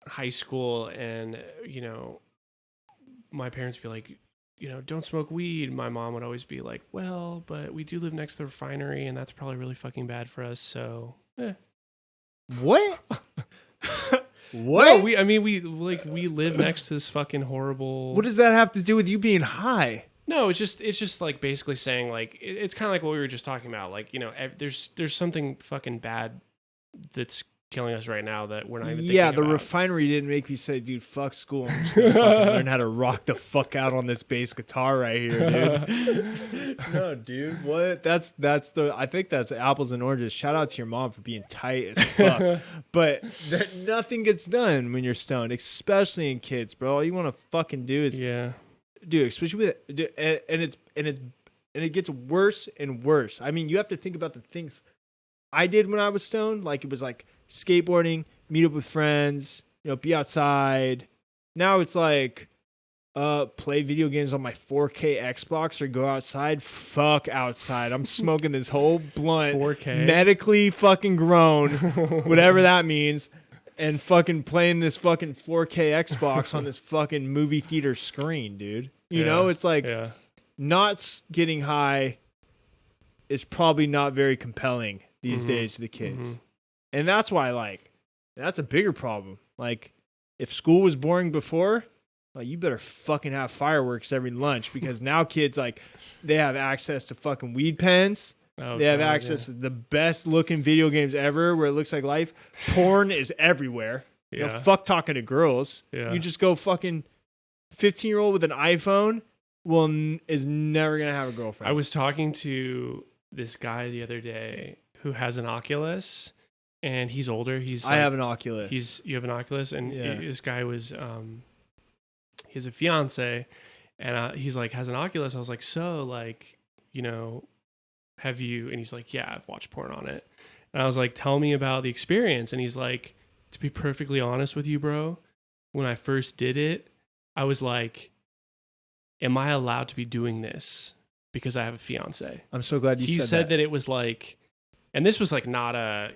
high school, and you know, my parents would be like, you know, don't smoke weed. My mom would always be like, well, but we do live next to the refinery, and that's probably really fucking bad for us. So, What? What? No, we live next to this fucking horrible. What does that have to do with you being high? No, it's just like basically saying like it's kind of like what we were just talking about. Like, you know, there's something fucking bad that's killing us right now that we're not even thinking the about. refinery didn't make me say, dude, fuck school. I'm just gonna fucking learn how to rock the fuck out on this bass guitar right here, dude. No, dude, what? I think that's apples and oranges. Shout out to your mom for being tight as fuck. But nothing gets done when you're stoned, especially in kids, bro. All you want to fucking do is dude, especially with and it gets worse and worse. I mean, you have to think about the things I did when I was stoned. Like, it was like skateboarding, meet up with friends, you know, be outside. Now it's like, play video games on my 4K Xbox or go outside. Fuck outside. I'm smoking this whole blunt, 4K, medically fucking grown, whatever that means, and fucking playing this fucking 4K Xbox on this fucking movie theater screen, dude. You know, it's like not getting high is probably not very compelling these days to the kids. And that's why, like, that's a bigger problem. Like, if school was boring before, like, you better fucking have fireworks every lunch, because now kids, like, they have access to fucking weed pens. They have access to the best looking video games ever where it looks like life. Porn is everywhere. You know, fuck talking to girls. You just go fucking 15-year-old with an iPhone is never going to have a girlfriend. I was talking to this guy the other day who has an Oculus, and he's older. I have an Oculus. You have an Oculus, and this guy was he has a fiance, and he's like has an Oculus. I was like, so, like, you know, have you? And he's like, yeah, I've watched porn on it. And I was like, tell me about the experience. And he's like, to be perfectly honest with you, bro, when I first did it, I was like, am I allowed to be doing this because I have a fiance? I'm so glad He said that it was like, and this was like not a,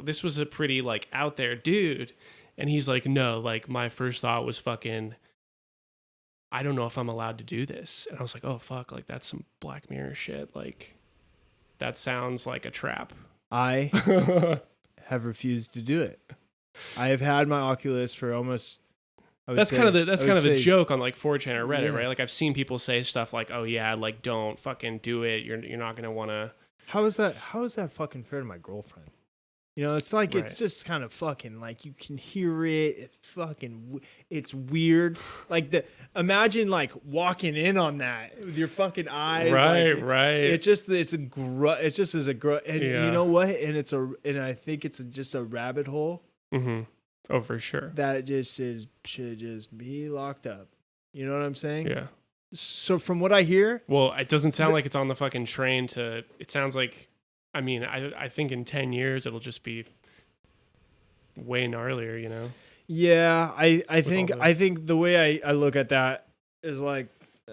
this was a pretty like out there dude. And he's like, no, like my first thought was fucking, I don't know if I'm allowed to do this. And I was like, oh fuck, like that's some Black Mirror shit. Like that sounds like a trap. I have refused to do it. I have had my Oculus for almost. That's kind of the joke on like 4chan or Reddit, Yeah. right? Like I've seen people say stuff like, "Oh yeah, like don't fucking do it. You're not gonna want to." How is that fucking fair to my girlfriend? It's like Right. it's just kind of fucking like you can hear it. It's weird. Like imagine like walking in on that with your fucking eyes. Right, like, right. It's just as a and Yeah. you know what? And I think it's just a rabbit hole. Mm-hmm. Oh, for sure. That should just be locked up. You know what I'm saying? Yeah. So from what I hear, Well, it doesn't sound like it's on the fucking train to. It sounds like, I mean, I think in 10 years it'll just be way gnarlier, yeah, I think all the- I think the way I look at that is like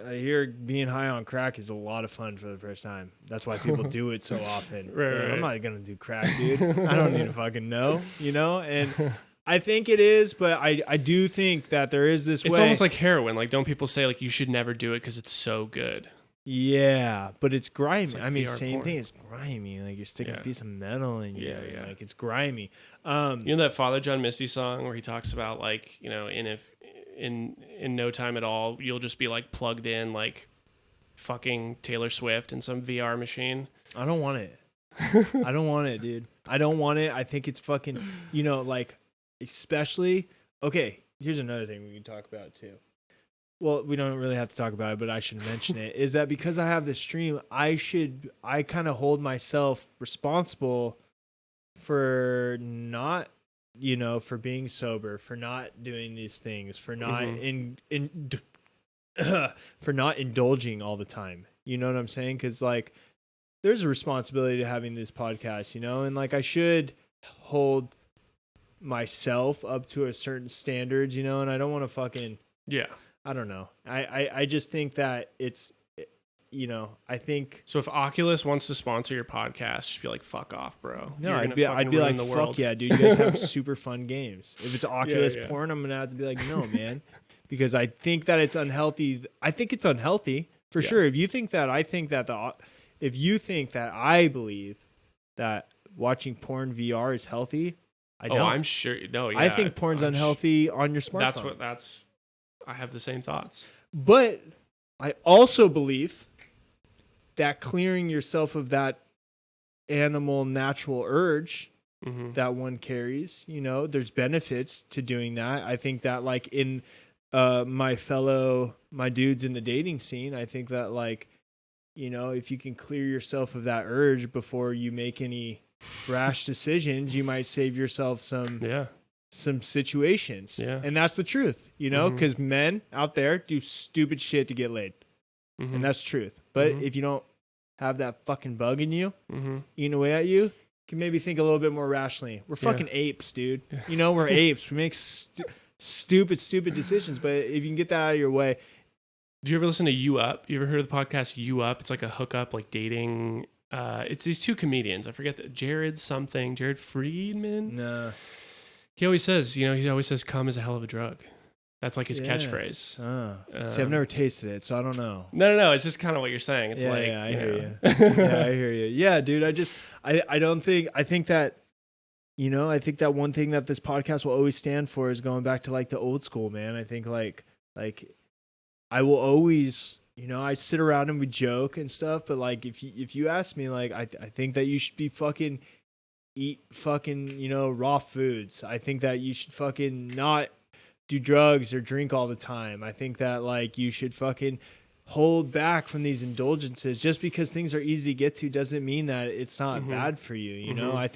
I hear being high on crack is a lot of fun for the first time. That's why people do it so often. Right. I'm not gonna do crack, dude. I don't need to fucking know, And I think it is, but I do think that there is this way. It's almost like heroin. Like, don't people say like you should never do it because it's so good? Yeah, but it's grimy. It's like I mean, VR same porn. thing. It's grimy. Like you're sticking a Yeah. piece of metal in you. Yeah. Like it's grimy. You know that Father John Misty song where he talks about like, in no time at all you'll just be like plugged in like fucking Taylor Swift in some VR machine. I don't want it. I don't want it, dude. I don't want it. I think it's fucking, like, especially. Okay, here's another thing we can talk about too. Well, we don't really have to talk about it, but I should mention it. Is that because I have this stream, I kind of hold myself responsible for not, for being sober, for not doing these things, for not for not indulging all the time. You know what I'm saying? Because like, there's a responsibility to having this podcast, and like I should hold myself up to a certain standards, and I don't want to fucking. Yeah. I don't know. I just think that it's, I think. So if Oculus wants to sponsor your podcast, just be like, fuck off, bro. No, You're I'd gonna be fucking like, ruin the fuck world. yeah, dude. You guys have super fun games. If it's Oculus yeah. porn, I'm gonna have to be like, no, man, because I think that it's unhealthy. I think it's unhealthy for sure. If you think that, if you think that I believe that watching porn VR is healthy, I don't. Oh, I'm sure. No, yeah. I think porn's unhealthy on your smartphone. I have the same thoughts. But I also believe that clearing yourself of that animal natural urge Mm-hmm. that one carries, there's benefits to doing that. I think that like in my dudes in the dating scene, I think that like, if you can clear yourself of that urge before you make any rash decisions, you might save yourself some situations. Yeah. And that's the truth, because men out there do stupid shit to get laid. Mm-hmm. And that's truth. But if you don't have that fucking bug in you, Mm-hmm. eating away at you, you can maybe think a little bit more rationally. We're fucking apes, dude. We're apes. We make stupid decisions. But if you can get that out of your way. Do you ever listen to You Up? You ever heard of the podcast You Up? It's like a hookup, like dating. It's these two comedians. I forget that Jared Friedman. No. He always says, cum is a hell of a drug. That's like his catchphrase. Oh. See, I've never tasted it, so I don't know. No. It's just kind of what you're saying. It's I hear you. Yeah, I hear you. Yeah, dude. I think that one thing that this podcast will always stand for is going back to like the old school, man. I think like I will always, I sit around and we joke and stuff, but like if you ask me, like I think that you should be fucking eat fucking, raw foods. I think that you should fucking not do drugs or drink all the time. I think that like you should fucking hold back from these indulgences. Just because things are easy to get to doesn't mean that it's not bad for you. You know, I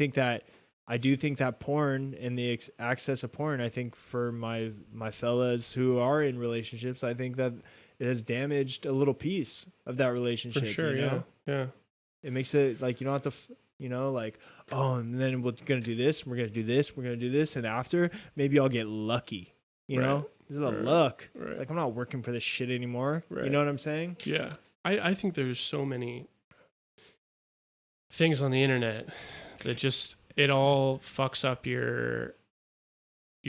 do think that porn and the access of porn, I think for my fellas who are in relationships, I think that it has damaged a little piece of that relationship. For sure, yeah. It makes it like you don't have to, like, oh, and then we're going to do this, we're going to do this, we're going to do this, and after, maybe I'll get lucky, you know? This is a look. Right. Like, I'm not working for this shit anymore. Right. You know what I'm saying? Yeah. I think there's so many things on the internet that just, it all fucks up your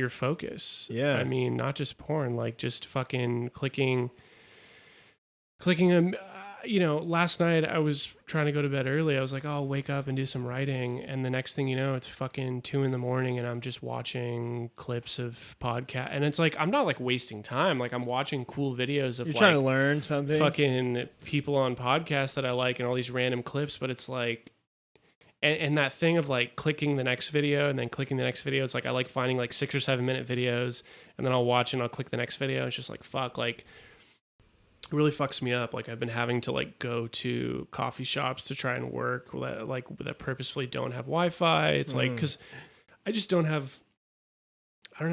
focus. Yeah. I mean, not just porn, like just fucking clicking a, last night I was trying to go to bed early. I was like, oh, I'll wake up and do some writing. And the next thing you know, it's fucking 2 a.m. and I'm just watching clips of podcast. And it's like, I'm not like wasting time. Like I'm watching cool videos of You're trying to learn something. Fucking people on podcasts that I like and all these random clips. But it's like, and that thing of like clicking the next video and then clicking the next video. It's like, I like finding like 6 or 7 minute videos and then I'll watch and I'll click the next video. It's just like, fuck, like, it really fucks me up. Like I've been having to like go to coffee shops to try and work that purposefully don't have Wi-Fi. It's like, cause I just don't have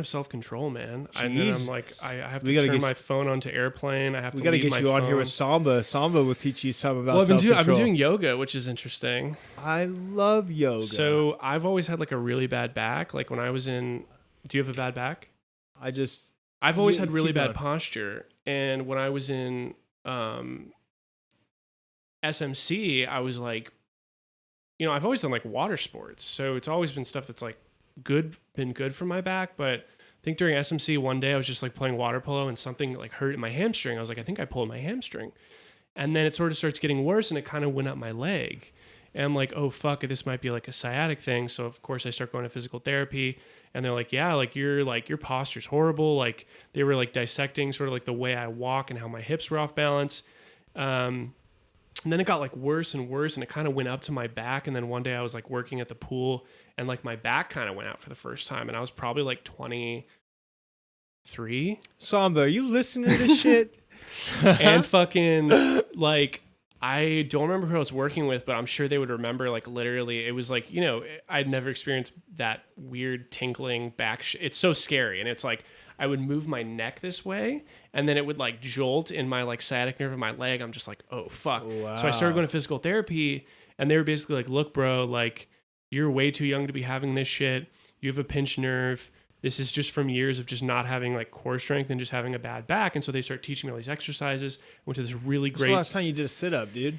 self-control, man. And then I'm like, I have to turn my phone onto airplane. I have to leave my phone. We got to get you on here with Samba. Samba will teach you something about self-control. I've been doing yoga, which is interesting. I love yoga. So I've always had like a really bad back. Like when I was in, do you have a bad back? I've always had really bad posture. And when I was in SMC, I was like, I've always done like water sports. So it's always been stuff that's like been good for my back. But I think during SMC one day I was just like playing water polo and something like hurt in my hamstring. I was like, I think I pulled my hamstring. And then it sort of starts getting worse and it kind of went up my leg. And I'm like, oh fuck, this might be like a sciatic thing. So of course I start going to physical therapy and they're like, yeah, like your posture's horrible. Like they were like dissecting sort of like the way I walk and how my hips were off balance. And then it got like worse and worse and it kind of went up to my back. And then one day I was like working at the pool and like my back kind of went out for the first time. And I was probably like 23. Samba, are you listening to this shit? And fucking like, I don't remember who I was working with, but I'm sure they would remember, like, literally, it was like, I'd never experienced that weird tinkling back. It's so scary. And it's like, I would move my neck this way, and then it would, like, jolt in my, like, sciatic nerve of my leg. I'm just like, oh, fuck. Wow. So I started going to physical therapy, and they were basically like, look, bro, like, you're way too young to be having this shit. You have a pinched nerve. This is just from years of just not having like core strength and just having a bad back. And so they start teaching me all these exercises. Went to this really great. When's the last time you did a sit-up, dude?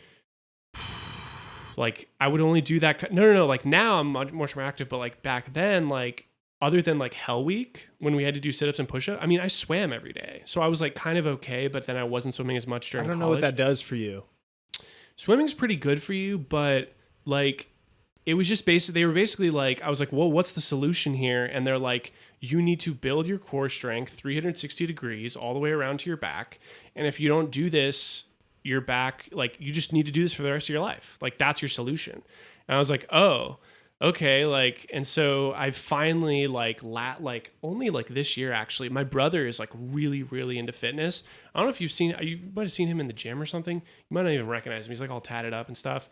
Like I would only do that. No. Like now I'm much more active, but like back then, like other than like Hell Week when we had to do sit-ups and push-ups, I mean, I swam every day. So I was like kind of okay, but then I wasn't swimming as much during college. I don't know what that does for you. Swimming's pretty good for you, but like it was just basically, they were basically like, I was like, well, what's the solution here? And they're like, you need to build your core strength 360 degrees all the way around to your back. And if you don't do this, your back, like you just need to do this for the rest of your life. Like that's your solution. And I was like, oh, okay. Like, and so I finally only like this year, actually, my brother is like really, really into fitness. I don't know if you might've seen him in the gym or something. You might not even recognize him. He's like all tatted up and stuff.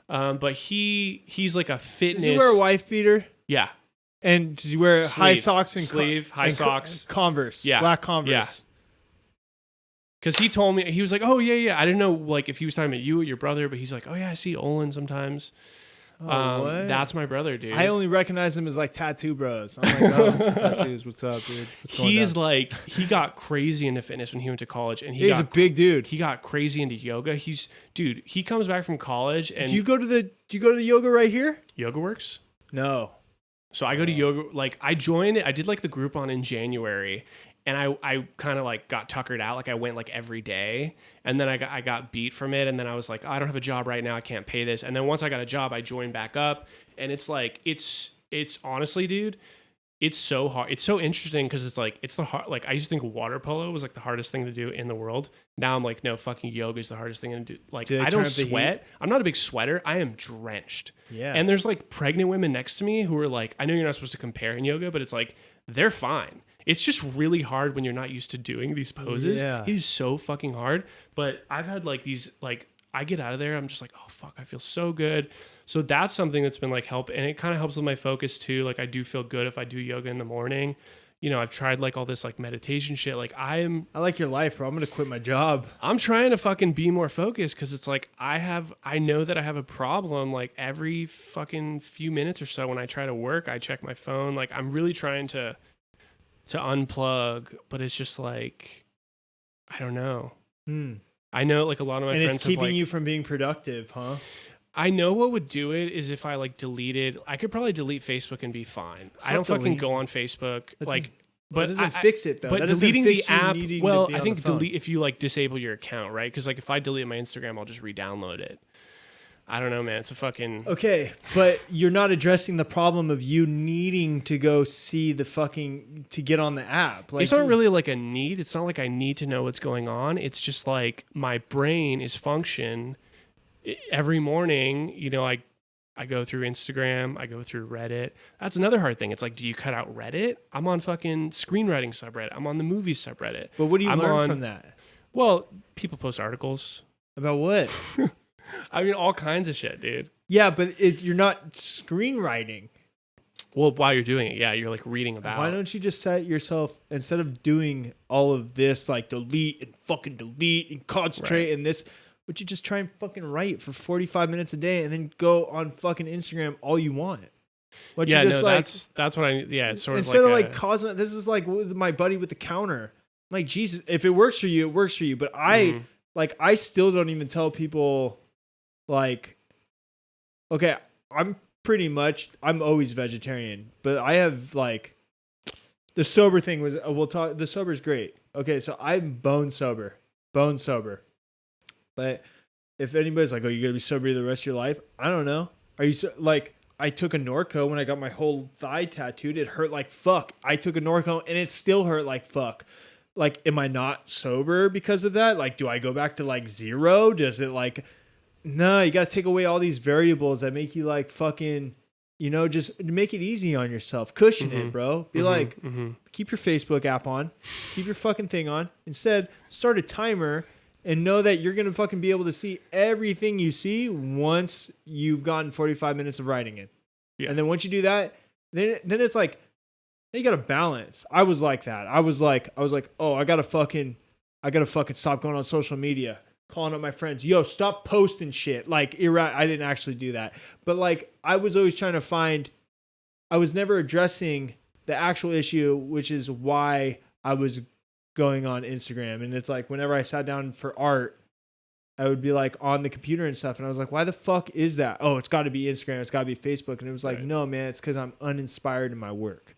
But he's like a fitness. Does he wear a wife beater? Yeah. And does he wear high socks and high socks, Converse? Yeah, black Converse. Yeah. Because he told me, he was like, oh yeah. I didn't know like if he was talking about you or your brother, but he's like, oh yeah, I see Olin sometimes. What? That's my brother, dude. I only recognize him as like tattoo bros. I'm like, oh, tattoos. What's up, dude? What's going He's down? like, he got crazy into fitness when he went to college, and he's a big dude. He got crazy into yoga. He comes back from college, and do you go to the yoga right here? Yoga Works? No. So I go to yoga, like I joined it. I did like the Groupon in January, and I kind of like got tuckered out. Like I went like every day, and then I got beat from it. And then I was like, oh, I don't have a job right now. I can't pay this. And then once I got a job, I joined back up, and it's like, it's honestly, dude, it's so hard. It's so interesting because it's like, it's the hard, like I used to think water polo was like the hardest thing to do in the world. Now I'm like, no, fucking yoga is the hardest thing to do. Like I don't sweat. I'm not a big sweater. I am drenched. Yeah. And there's like pregnant women next to me who are like, I know you're not supposed to compare in yoga, but it's like, they're fine. It's just really hard when you're not used to doing these poses. Yeah. It is so fucking hard. But I've had like these, like I get out of there, I'm just like, oh fuck, I feel so good. So that's something that's been like help. And it kind of helps with my focus too. Like I do feel good if I do yoga in the morning. You know, I've tried like all this like meditation shit. Like I like your life, bro. I'm going to quit my job. I'm trying to fucking be more focused because it's like I know that I have a problem like every fucking few minutes or so when I try to work, I check my phone. Like I'm really trying to to unplug, but it's just like, I don't know. Hmm. I know like a lot of my and friends it's keeping have, like, you from being productive, huh? I know what would do it is if I like deleted. I could probably delete Facebook and be fine. I don't fucking go on Facebook. But that doesn't fix it though. But that deleting the fix you app. needing Well, to be I on think the phone. delete if you like disable your account, right? Because like if I delete my Instagram, I'll just re-download it. I don't know, man. It's a fucking Okay, but you're not addressing the problem of you needing to go see to get on the app. Like, it's not really like a need. It's not like I need to know what's going on. It's just like my brain is function every morning. You know, I go through Instagram. I go through Reddit. That's another hard thing. It's like, do you cut out Reddit? I'm on fucking screenwriting subreddit. I'm on the movies subreddit. But what do you learn from that? Well, people post articles. About what? I mean, all kinds of shit, dude. Yeah, but you're not screenwriting. Well, while you're doing it, yeah, you're like reading about. Why don't you just set yourself, instead of doing all of this, like delete and concentrate and this, would you just try and fucking write for 45 minutes a day and then go on fucking Instagram all you want? But yeah, you just no, like, that's what I. Yeah, it's sort instead of of like like causing. This is like with my buddy with the counter. I'm like, Jesus, if it works for you, it works for you. But I still don't even tell people. Like, okay, I'm always vegetarian, but I have like, the sober thing was, the sober's great. Okay, so I'm bone sober. But if anybody's like, oh, you're going to be sober the rest of your life? I don't know. Are you like, I took a Norco when I got my whole thigh tattooed. It hurt like fuck. I took a Norco and it still hurt like fuck. Like, am I not sober because of that? Like, do I go back to like zero? Does it like... No, you got to take away all these variables that make you like fucking, just make it easy on yourself. Cushion it, bro. Be keep your Facebook app on. Keep your fucking thing on. Instead, start a timer and know that you're going to fucking be able to see everything you see once you've gotten 45 minutes of writing it. Yeah. And then once you do that, then it's like, you got to balance. I was like that. I was like, oh, I got to fucking stop going on social media. Calling up my friends, yo, stop posting shit. Like, I didn't actually do that. But like, I was always trying to I was never addressing the actual issue, which is why I was going on Instagram. And it's like, whenever I sat down for art, I would be like on the computer and stuff. And I was like, why the fuck is that? Oh, it's got to be Instagram. It's got to be Facebook. And it was like, no, man, it's because I'm uninspired in my work.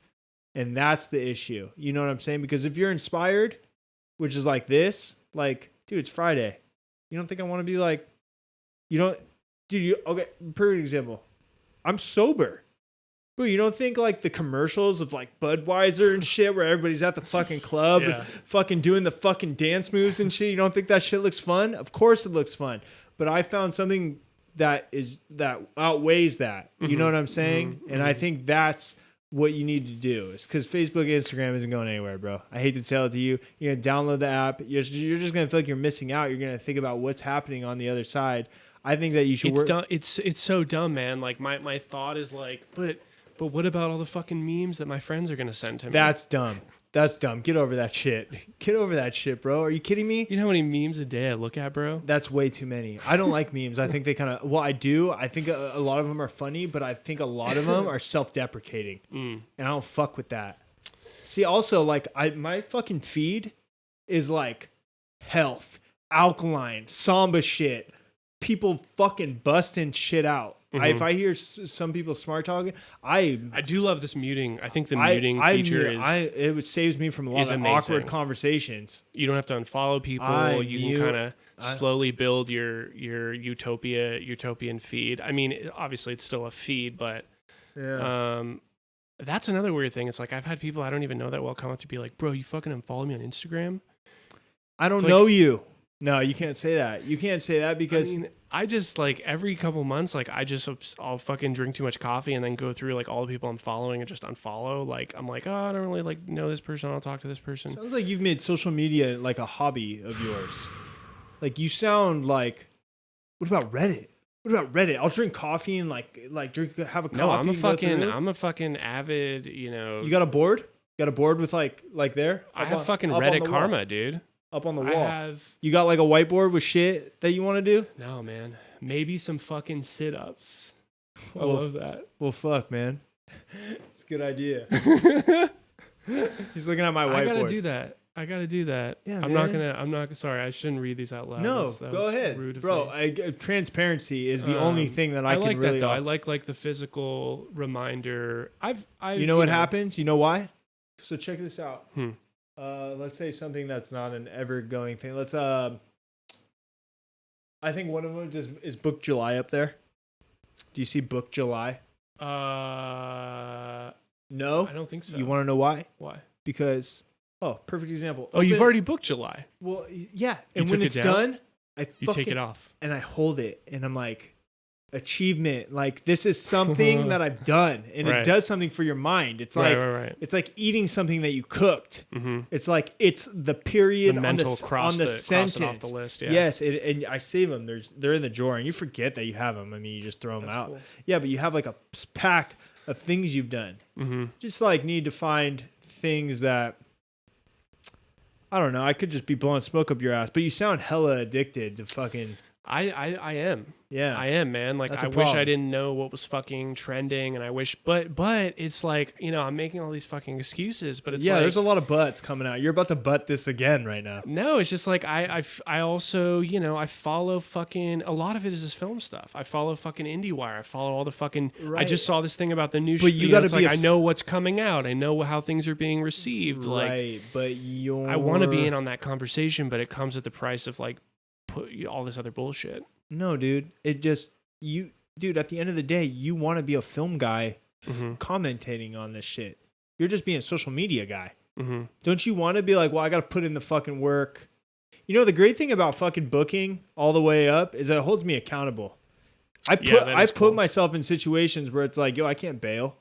And that's the issue. You know what I'm saying? Because if you're inspired, which is like this, like, dude, it's Friday. You don't think I want to be like, okay, perfect example. I'm sober. Bro, you don't think like the commercials of like Budweiser and shit where everybody's at the fucking club and fucking doing the fucking dance moves and shit, you don't think that shit looks fun? Of course it looks fun. But I found something that outweighs that. You know what I'm saying? And I think that's what you need to do, is because Facebook, Instagram isn't going anywhere, bro. I hate to tell it to you. You're going to download the app. You're just going to feel like you're missing out. You're going to think about what's happening on the other side. I think that you should work. Dumb. It's so dumb, man. Like my thought is like, but what about all the fucking memes that my friends are going to send to me? That's dumb. Get over that shit. Get over that shit, bro. Are you kidding me? You know how many memes a day I look at, bro? That's way too many. I don't like memes. I think they kind of... Well, I do. I think a lot of them are funny, but I think a lot of them are self-deprecating. And I don't fuck with that. See, also, like, my fucking feed is like health, alkaline, samba shit, people fucking busting shit out. If I hear some people smart talking, I do love this muting. I think the muting feature it saves me from a lot of awkward conversations. You don't have to unfollow people. You can kind of slowly build your utopian feed. I mean, obviously it's still a feed, but that's another weird thing. It's like I've had people I don't even know that well come up to be like, "Bro, you fucking unfollow me on Instagram." I don't know you. No, you can't say that. You can't say that because I just like every couple months, like I'll fucking drink too much coffee and then go through like all the people I'm following and just unfollow. Like I'm like, oh, I don't really like know this person. I'll talk to this person. Sounds like you've made social media like a hobby of yours. Like you sound like, what about Reddit? I'll drink coffee and like have a coffee. No, I'm a fucking avid, You got a board? Got a board with like there? I have fucking Reddit karma, dude. Up on the wall. You got like a whiteboard with shit that you want to do? No, man. Maybe some fucking sit-ups. I love that. Well, fuck, man. It's a good idea. He's looking at my whiteboard. I gotta do that. Yeah, I'm man. not sorry. I shouldn't read these out loud. No, That go was ahead, rude of bro. me. Transparency is the only thing that I can like really. That, though. I like the physical reminder. I've you know what happens? You know why? So check this out. Let's say something that's not an ever going thing. Let's I think one of them just is Book July up there. Do you see Book July? No, I don't think so. You want to know why? Why? Because perfect example. Oh, you've already booked July. Well, yeah, and when it's done, you take it off and I hold it, and I'm like, achievement. Like this is something that I've done, and it does something for your mind. It's like it's like eating something that you cooked. It's like it's the period on the sentence off the list. Yeah. Yes, and I save them. They're in the drawer, and you forget that you have them. I mean, you just throw them out. Cool. Yeah, but you have like a pack of things you've done. Just like need to find things that. I don't know. I could just be blowing smoke up your ass, but you sound hella addicted to fucking. I am. Yeah, I am, man. Like I wish I didn't know what was fucking trending, and I wish, but it's like I'm making all these fucking excuses, but it's there's a lot of butts coming out. You're about to butt this again right now. No, it's just like I also I follow fucking a lot of it is this film stuff. I follow fucking IndieWire. I follow all the fucking. Right. I just saw this thing about the new. But you got to be. I know what's coming out. I know how things are being received. Right, like, but I want to be in on that conversation, but it comes at the price of like. Put all this other bullshit. No, dude. It just dude. At the end of the day, you want to be a film guy commentating on this shit. You're just being a social media guy. Don't you want to be like, well, I got to put in the fucking work? You know, the great thing about fucking booking all the way up is that it holds me accountable. I put myself in situations where it's like, yo, I can't bail.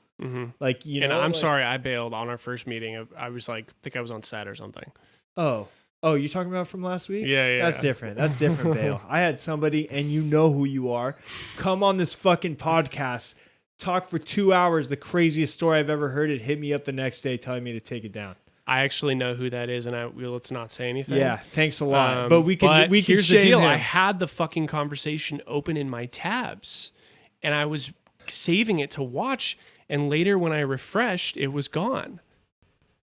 Like and I'm sorry, I bailed on our first meeting. I was like, I think I was on set or something. Oh, you talking about from last week? Yeah. That's different. That's different, Bale. I had somebody, and you know who you are, come on this fucking podcast, talk for 2 hours, the craziest story I've ever heard. It hit me up the next day telling me to take it down. I actually know who that is, and let's not say anything. Yeah, thanks a lot. But we can here's shame the deal. him. I had the fucking conversation open in my tabs, and I was saving it to watch, and later when I refreshed, it was gone.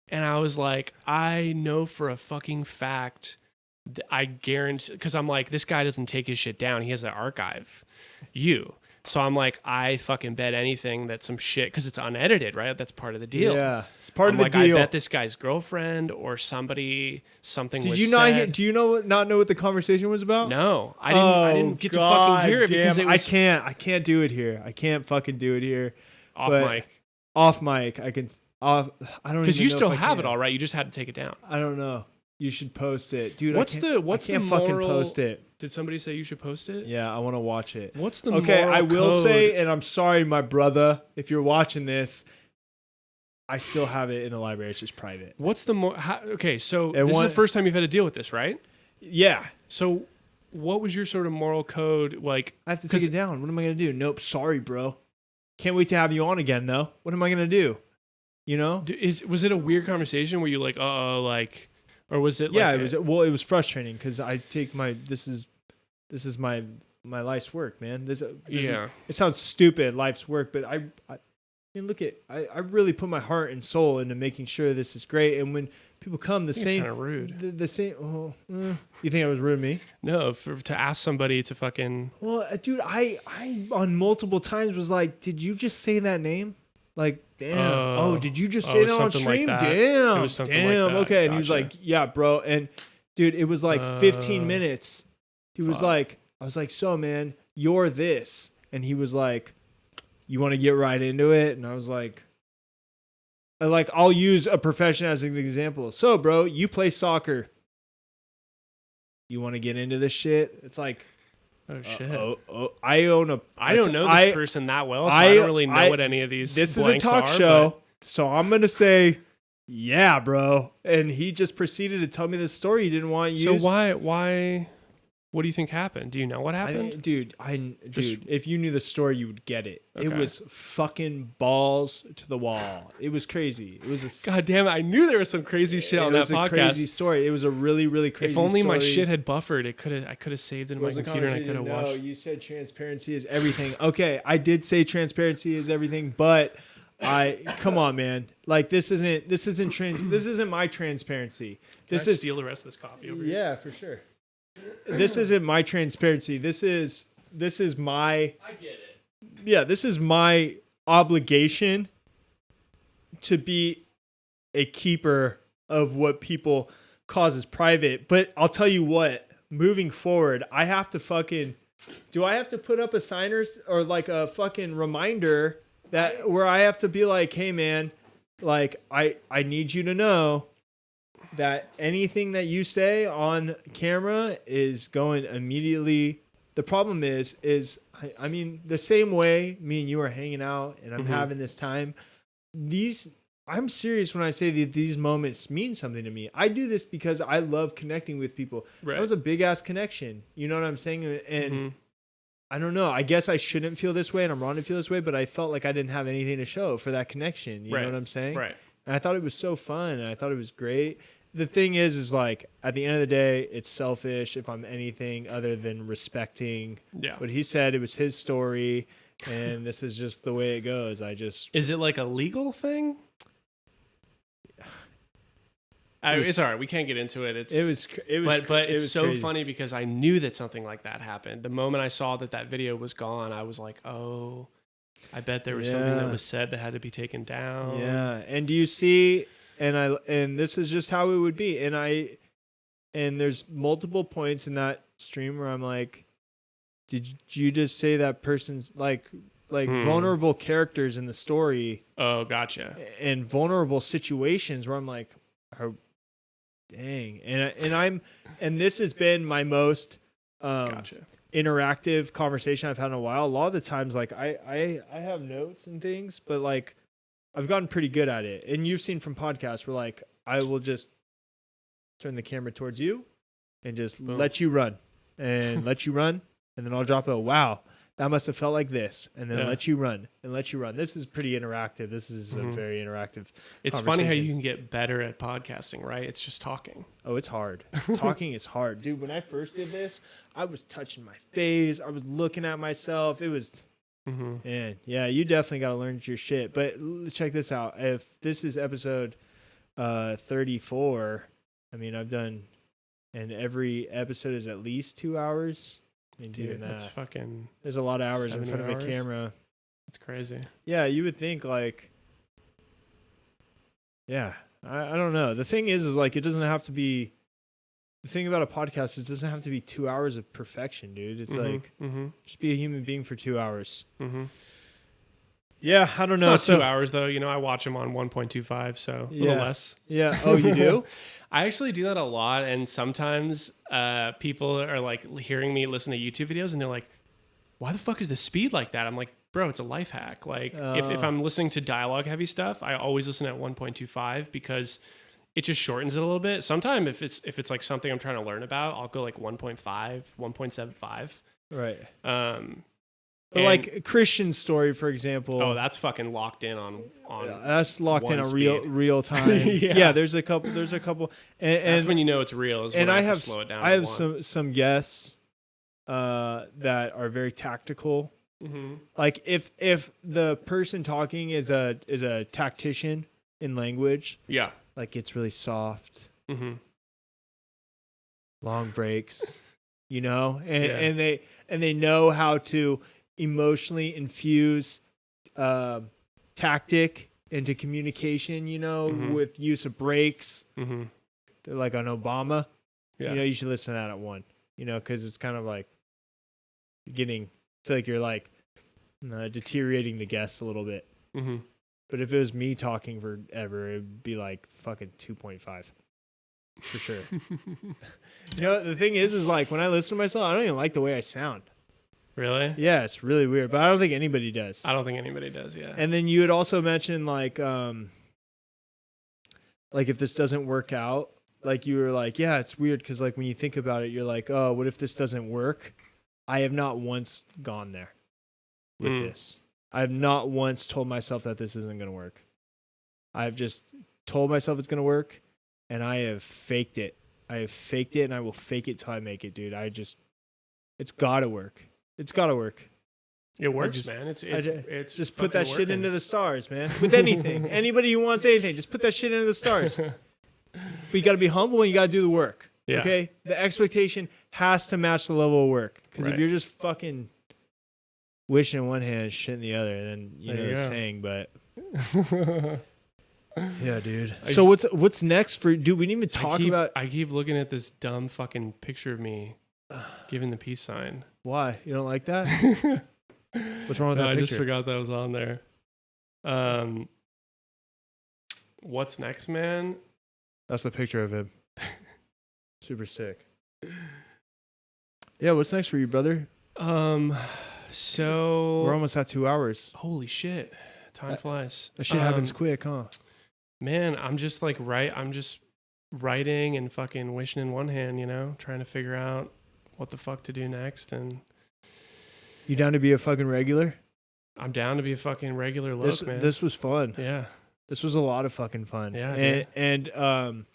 And I was like, I know for a fucking fact, I guarantee, because I'm like, this guy doesn't take his shit down. He has the archive. So I'm like, I fucking bet anything that some shit, because it's unedited, right? That's part of the deal. Yeah, it's part of the deal. I bet this guy's girlfriend or something Did was you said. Do you not know what the conversation was about? No, I didn't get to fucking hear it because it was. I can't do it here. I can't fucking do it here. Off mic. I can. I don't because you still have it all right. You just had to take it down. I don't know. You should post it, dude. What's the fucking post it? Did somebody say you should post it? Yeah, I want to watch it. What's the I will say, and I'm sorry, my brother, if you're watching this, I still have it in the library. It's just private. What's the okay? So this is the first time you've had to deal with this, right? Yeah. So what was your sort of moral code like? I have to take it down. What am I gonna do? Nope. Sorry, bro. Can't wait to have you on again, though. What am I gonna do? You know, was it a weird conversation where you like, or was it? Yeah, it was. Well, it was frustrating because I take this is my life's work, man. It sounds stupid, life's work, but I mean, look I really put my heart and soul into making sure this is great. And when people come, it's kind of rude. The same. You think I was rude to me? No, to ask somebody to fucking. Well, dude, I on multiple times was like, did you just say that name? Like, damn. Did you just say that on stream? Like that. Damn. It was something like that. Okay. Gotcha. And he was like, yeah, bro. And dude, it was like 15 minutes. He was like, I was like, so man, you're this. And he was like, you want to get right into it? And I was like, I'll use a profession as an example. So, bro, you play soccer. You want to get into this shit? It's like, oh shit! I don't know this person that well, so I don't really know what any of these. This is a talk show, so I'm gonna say, yeah, bro. And he just proceeded to tell me this story he didn't want you. So why? What do you think happened? Do you know what happened? Dude, if you knew the story, you would get it. Okay. It was fucking balls to the wall. It was crazy. It was God damn it! I knew there was some crazy shit on that podcast. It was a crazy story. It was a really, really crazy story. If only my shit had buffered, I could have saved it in my computer and I could have watched. No, you said transparency is everything. Okay, I did say transparency is everything, but come on, man. Like this isn't my transparency. Can I steal the rest of this coffee over here? Yeah, for sure. This isn't my transparency. This is my. I get it. Yeah, this is my obligation to be a keeper of what people cause as private. But I'll tell you what, moving forward, I have to do I have to put up a signers or like a fucking reminder that where I have to be like, hey man, like I need you to know that anything that you say on camera is going immediately. The problem is I mean, the same way me and you are hanging out and I'm having this time, I'm serious when I say that these moments mean something to me. I do this because I love connecting with people. Right. That was a big ass connection. You know what I'm saying? And I don't know. I guess I shouldn't feel this way and I'm wrong to feel this way, but I felt like I didn't have anything to show for that connection. You know what I'm saying? Right. And I thought it was so fun and I thought it was great. The thing is like at the end of the day, it's selfish if I'm anything other than respecting what he said. It was his story and this is just the way it goes. Is it like a legal thing? It's all right. We can't get into it. But it's so crazy. Funny because I knew that something like that happened. The moment I saw that video was gone, I was like, oh, I bet there was something that was said that had to be taken down. Yeah. And do you see, and this is just how it would be. And there's multiple points in that stream where I'm like, did you just say that person's like vulnerable characters in the story? Oh, gotcha. And vulnerable situations where I'm like, dang. And this has been my most interactive conversation I've had in a while. A lot of the times, like I have notes and things, but like I've gotten pretty good at it. And you've seen from podcasts where like I will just turn the camera towards you and just let you run and let you run. And then I'll drop a wow. That must have felt like this, and then let you run. This is pretty interactive. This is a very interactive. It's funny how you can get better at podcasting, right? It's just talking. Oh, it's hard. Talking is hard, dude. When I first did this, I was touching my face. I was looking at myself. It was, man, yeah. You definitely got to learn your shit. But check this out. If this is episode 34, I mean, I've done, and every episode is at least 2 hours. Dude, that's fucking. There's a lot of hours in front of a camera. That's crazy. Yeah, you would think like. Yeah, I don't know. The thing is like it doesn't have to be. The thing about a podcast is it doesn't have to be 2 hours of perfection, dude. It's like just be a human being for 2 hours. Yeah, I don't know. It's not 2 hours though. You know, I watch them on 1.25, so a little less. Yeah. Oh, you do? I actually do that a lot, and sometimes people are like hearing me listen to YouTube videos, and they're like, "Why the fuck is the speed like that?" I'm like, "Bro, it's a life hack." Like, if I'm listening to dialogue heavy stuff, I always listen at 1.25 because it just shortens it a little bit. Sometimes if it's like something I'm trying to learn about, I'll go like 1.5, 1.75. Right. But like Christian story, for example. Oh, that's fucking locked in on. That's locked in a real time. Yeah. There's a couple, and that's when you know it's real. Is when I have to slow it down. I have some guests that are very tactical. Like if the person talking is a tactician in language. Yeah. Like it's really soft. Long breaks. You know, and they know how to emotionally infuse tactic into communication, you know, with use of breaks. They're like on Obama. You know, you should listen to that at 1, you know, because it's kind of like I feel like you're like deteriorating the guests a little bit. But if it was me talking forever, it'd be like fucking 2.5 for sure. You know, the thing is like when I listen to myself, I don't even like the way I sound. Really? Yeah, it's really weird, but I don't think anybody does. I don't think anybody does, yeah. And then you had also mentioned like if this doesn't work out, like you were like, yeah, it's weird because like when you think about it, you're like, oh, what if this doesn't work? I have not once gone there with this. I have not once told myself that this isn't going to work. I've just told myself it's going to work, and I have faked it. And I will fake it till I make it, dude. It's got to work. It's got to work. It works, man. It's just put that shit working. into the stars, man. With anything, anybody who wants anything, just put that shit into the stars. But you got to be humble and you got to do the work. Yeah. Okay, the expectation has to match the level of work. Because if you're just fucking wishing in one hand, shit in the other, then you know the saying. But yeah, dude. So what's next for? Dude, we didn't even talk about. I keep looking at this dumb fucking picture of me giving the peace sign. Why you don't like that? What's wrong with that picture? I just forgot that was on there. What's next, man? That's the picture of him. Super sick. Yeah, what's next for you, brother? So we're almost at 2 hours. Holy shit. Time flies. That shit happens quick, huh? Man, I'm just writing and fucking wishing in one hand, you know, trying to figure out what the fuck to do next. And you down to be a fucking regular? I'm down to be a fucking regular man. This was fun. Yeah. This was a lot of fucking fun. Yeah. And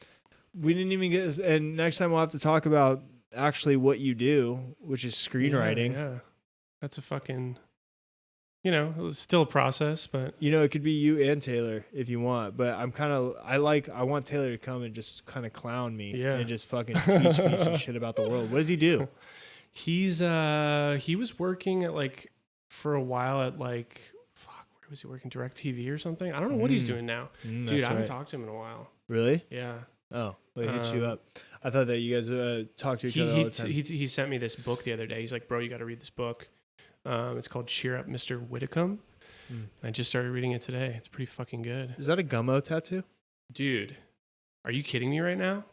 we didn't even get, and next time we'll have to talk about actually what you do, which is screenwriting. Yeah. That's a fucking, you know, it's still a process, but. You know, it could be you and Taylor if you want, but I want Taylor to come and just kind of clown me and just fucking teach me some shit about the world. What does he do? He was working at for a while at where was he working? DirecTV or something? I don't know what he's doing now. Dude, I haven't talked to him in a while. Really? Yeah. Oh, well, he hit you up. I thought that you guys talk to each other all the time. He sent me this book the other day. He's like, bro, you got to read this book. It's called Cheer Up, Mr. Whitcomb. I just started reading it today. It's pretty fucking good. Is that a gummo tattoo? Dude, are you kidding me right now?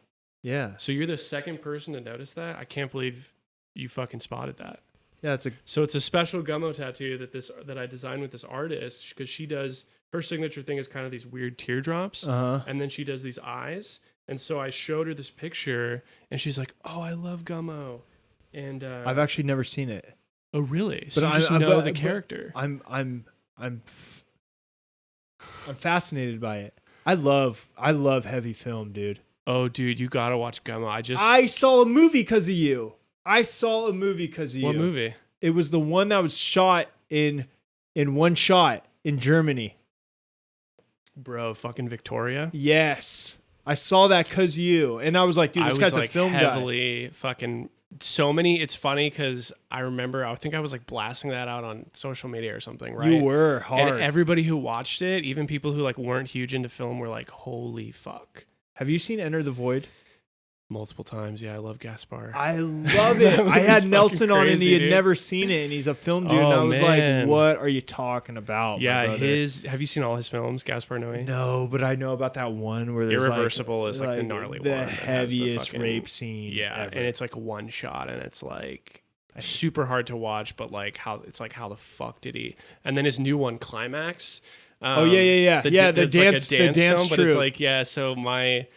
Yeah. So you're the second person to notice that? I can't believe you fucking spotted that. Yeah, so it's a special gummo tattoo that I designed with this artist, because she does, her signature thing is kind of these weird teardrops, and then she does these eyes. And so I showed her this picture, and she's like, "Oh, I love gummo." And I've actually never seen it. Oh, really? So you just know the character. I'm fascinated by it. I love heavy film, dude. Oh, dude, you gotta watch gummo. I saw a movie because of you. What movie? It was the one that was shot in one shot in Germany. Bro, fucking Victoria? Yes. I saw that because of you. And I was like, dude, this guy's a film heavily guy. Fucking so many. It's funny because I remember, I think I was blasting that out on social media or something, right? You were hard. And everybody who watched it, even people who weren't huge into film, were like, holy fuck. Have you seen Enter the Void? Multiple times. Yeah, I love Gaspar. I love it. I had Nelson on and he had never seen it, and he's a film dude. And I was like, what are you talking about? Yeah, have you seen all his films, Gaspar Noé? No, but I know about that one where there's Irreversible is the gnarly one. The heaviest rape scene. Yeah, ever. And it's one shot, and it's super hard to watch, but how the fuck did he? And then his new one, Climax. The dance film, troupe. But it's so my.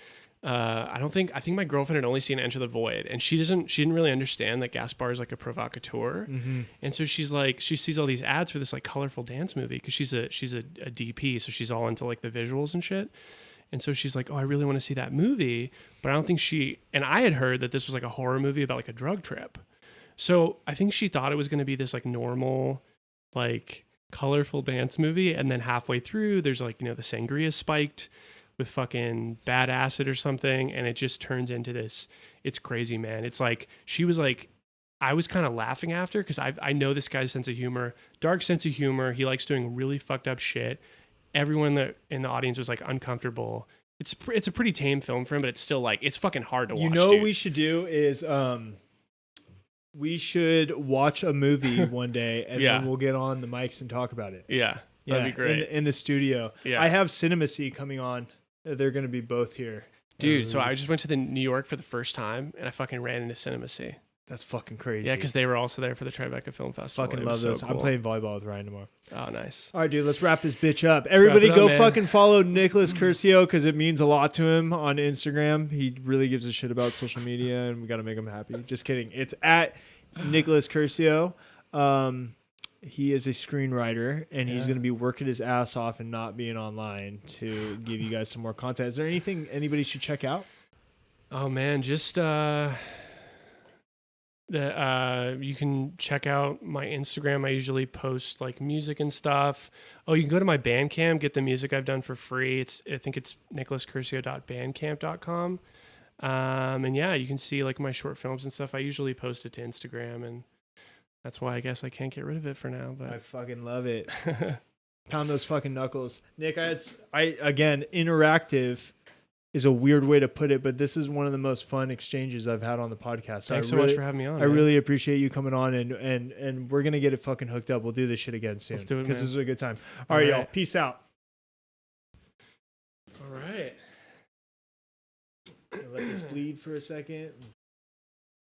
I think my girlfriend had only seen Enter the Void, and she didn't really understand that Gaspar is a provocateur, and so she sees all these ads for this colorful dance movie, because she's a DP, so she's all into the visuals and shit, and so she's like, oh, I really want to see that movie, but I don't think and I had heard that this was a horror movie about a drug trip, so I think she thought it was going to be this normal colorful dance movie, and then halfway through there's the sangria spiked with fucking bad acid or something, and it just turns into this. It's crazy, man. It's she was I was kind of laughing after, because I know this guy's sense of humor, dark sense of humor. He likes doing really fucked up shit. Everyone in the audience was uncomfortable. It's a pretty tame film for him, but it's still it's fucking hard to watch. You know what we should do is we should watch a movie one day, and then we'll get on the mics and talk about it. Yeah, that'd be great. In the studio. Yeah. I have CinemaC coming on. They're going to be both here. Dude, so I just went to New York for the first time, and I fucking ran into CinemaC. That's fucking crazy. Yeah, because they were also there for the Tribeca Film Festival. Fucking love those. So cool. I'm playing volleyball with Ryan tomorrow. Oh, nice. All right, dude, let's wrap this bitch up. Everybody go fucking follow Nicolas Curcio, because it means a lot to him on Instagram. He really gives a shit about social media, and we got to make him happy. Just kidding. It's at Nicolas Curcio. He is a screenwriter, and he's going to be working his ass off and not being online to give you guys some more content. Is there anything anybody should check out? Oh, man, just You can check out my Instagram. I usually post like music and stuff. Oh, you can go to my Bandcamp, get the music I've done for free. I think it's nicolascurcio.bandcamp.com. And yeah, you can see like my short films and stuff. I usually post it to Instagram, and that's why I guess I can't get rid of it for now. But I fucking love it. Pound those fucking knuckles. Nick, again, interactive is a weird way to put it, but this is one of the most fun exchanges I've had on the podcast. Thanks so much for having me on. I really appreciate you coming on, and we're gonna get it fucking hooked up. We'll do this shit again soon. Let's do it, because man. this is a good time. All right, y'all. Peace out. All right. Let this bleed for a second.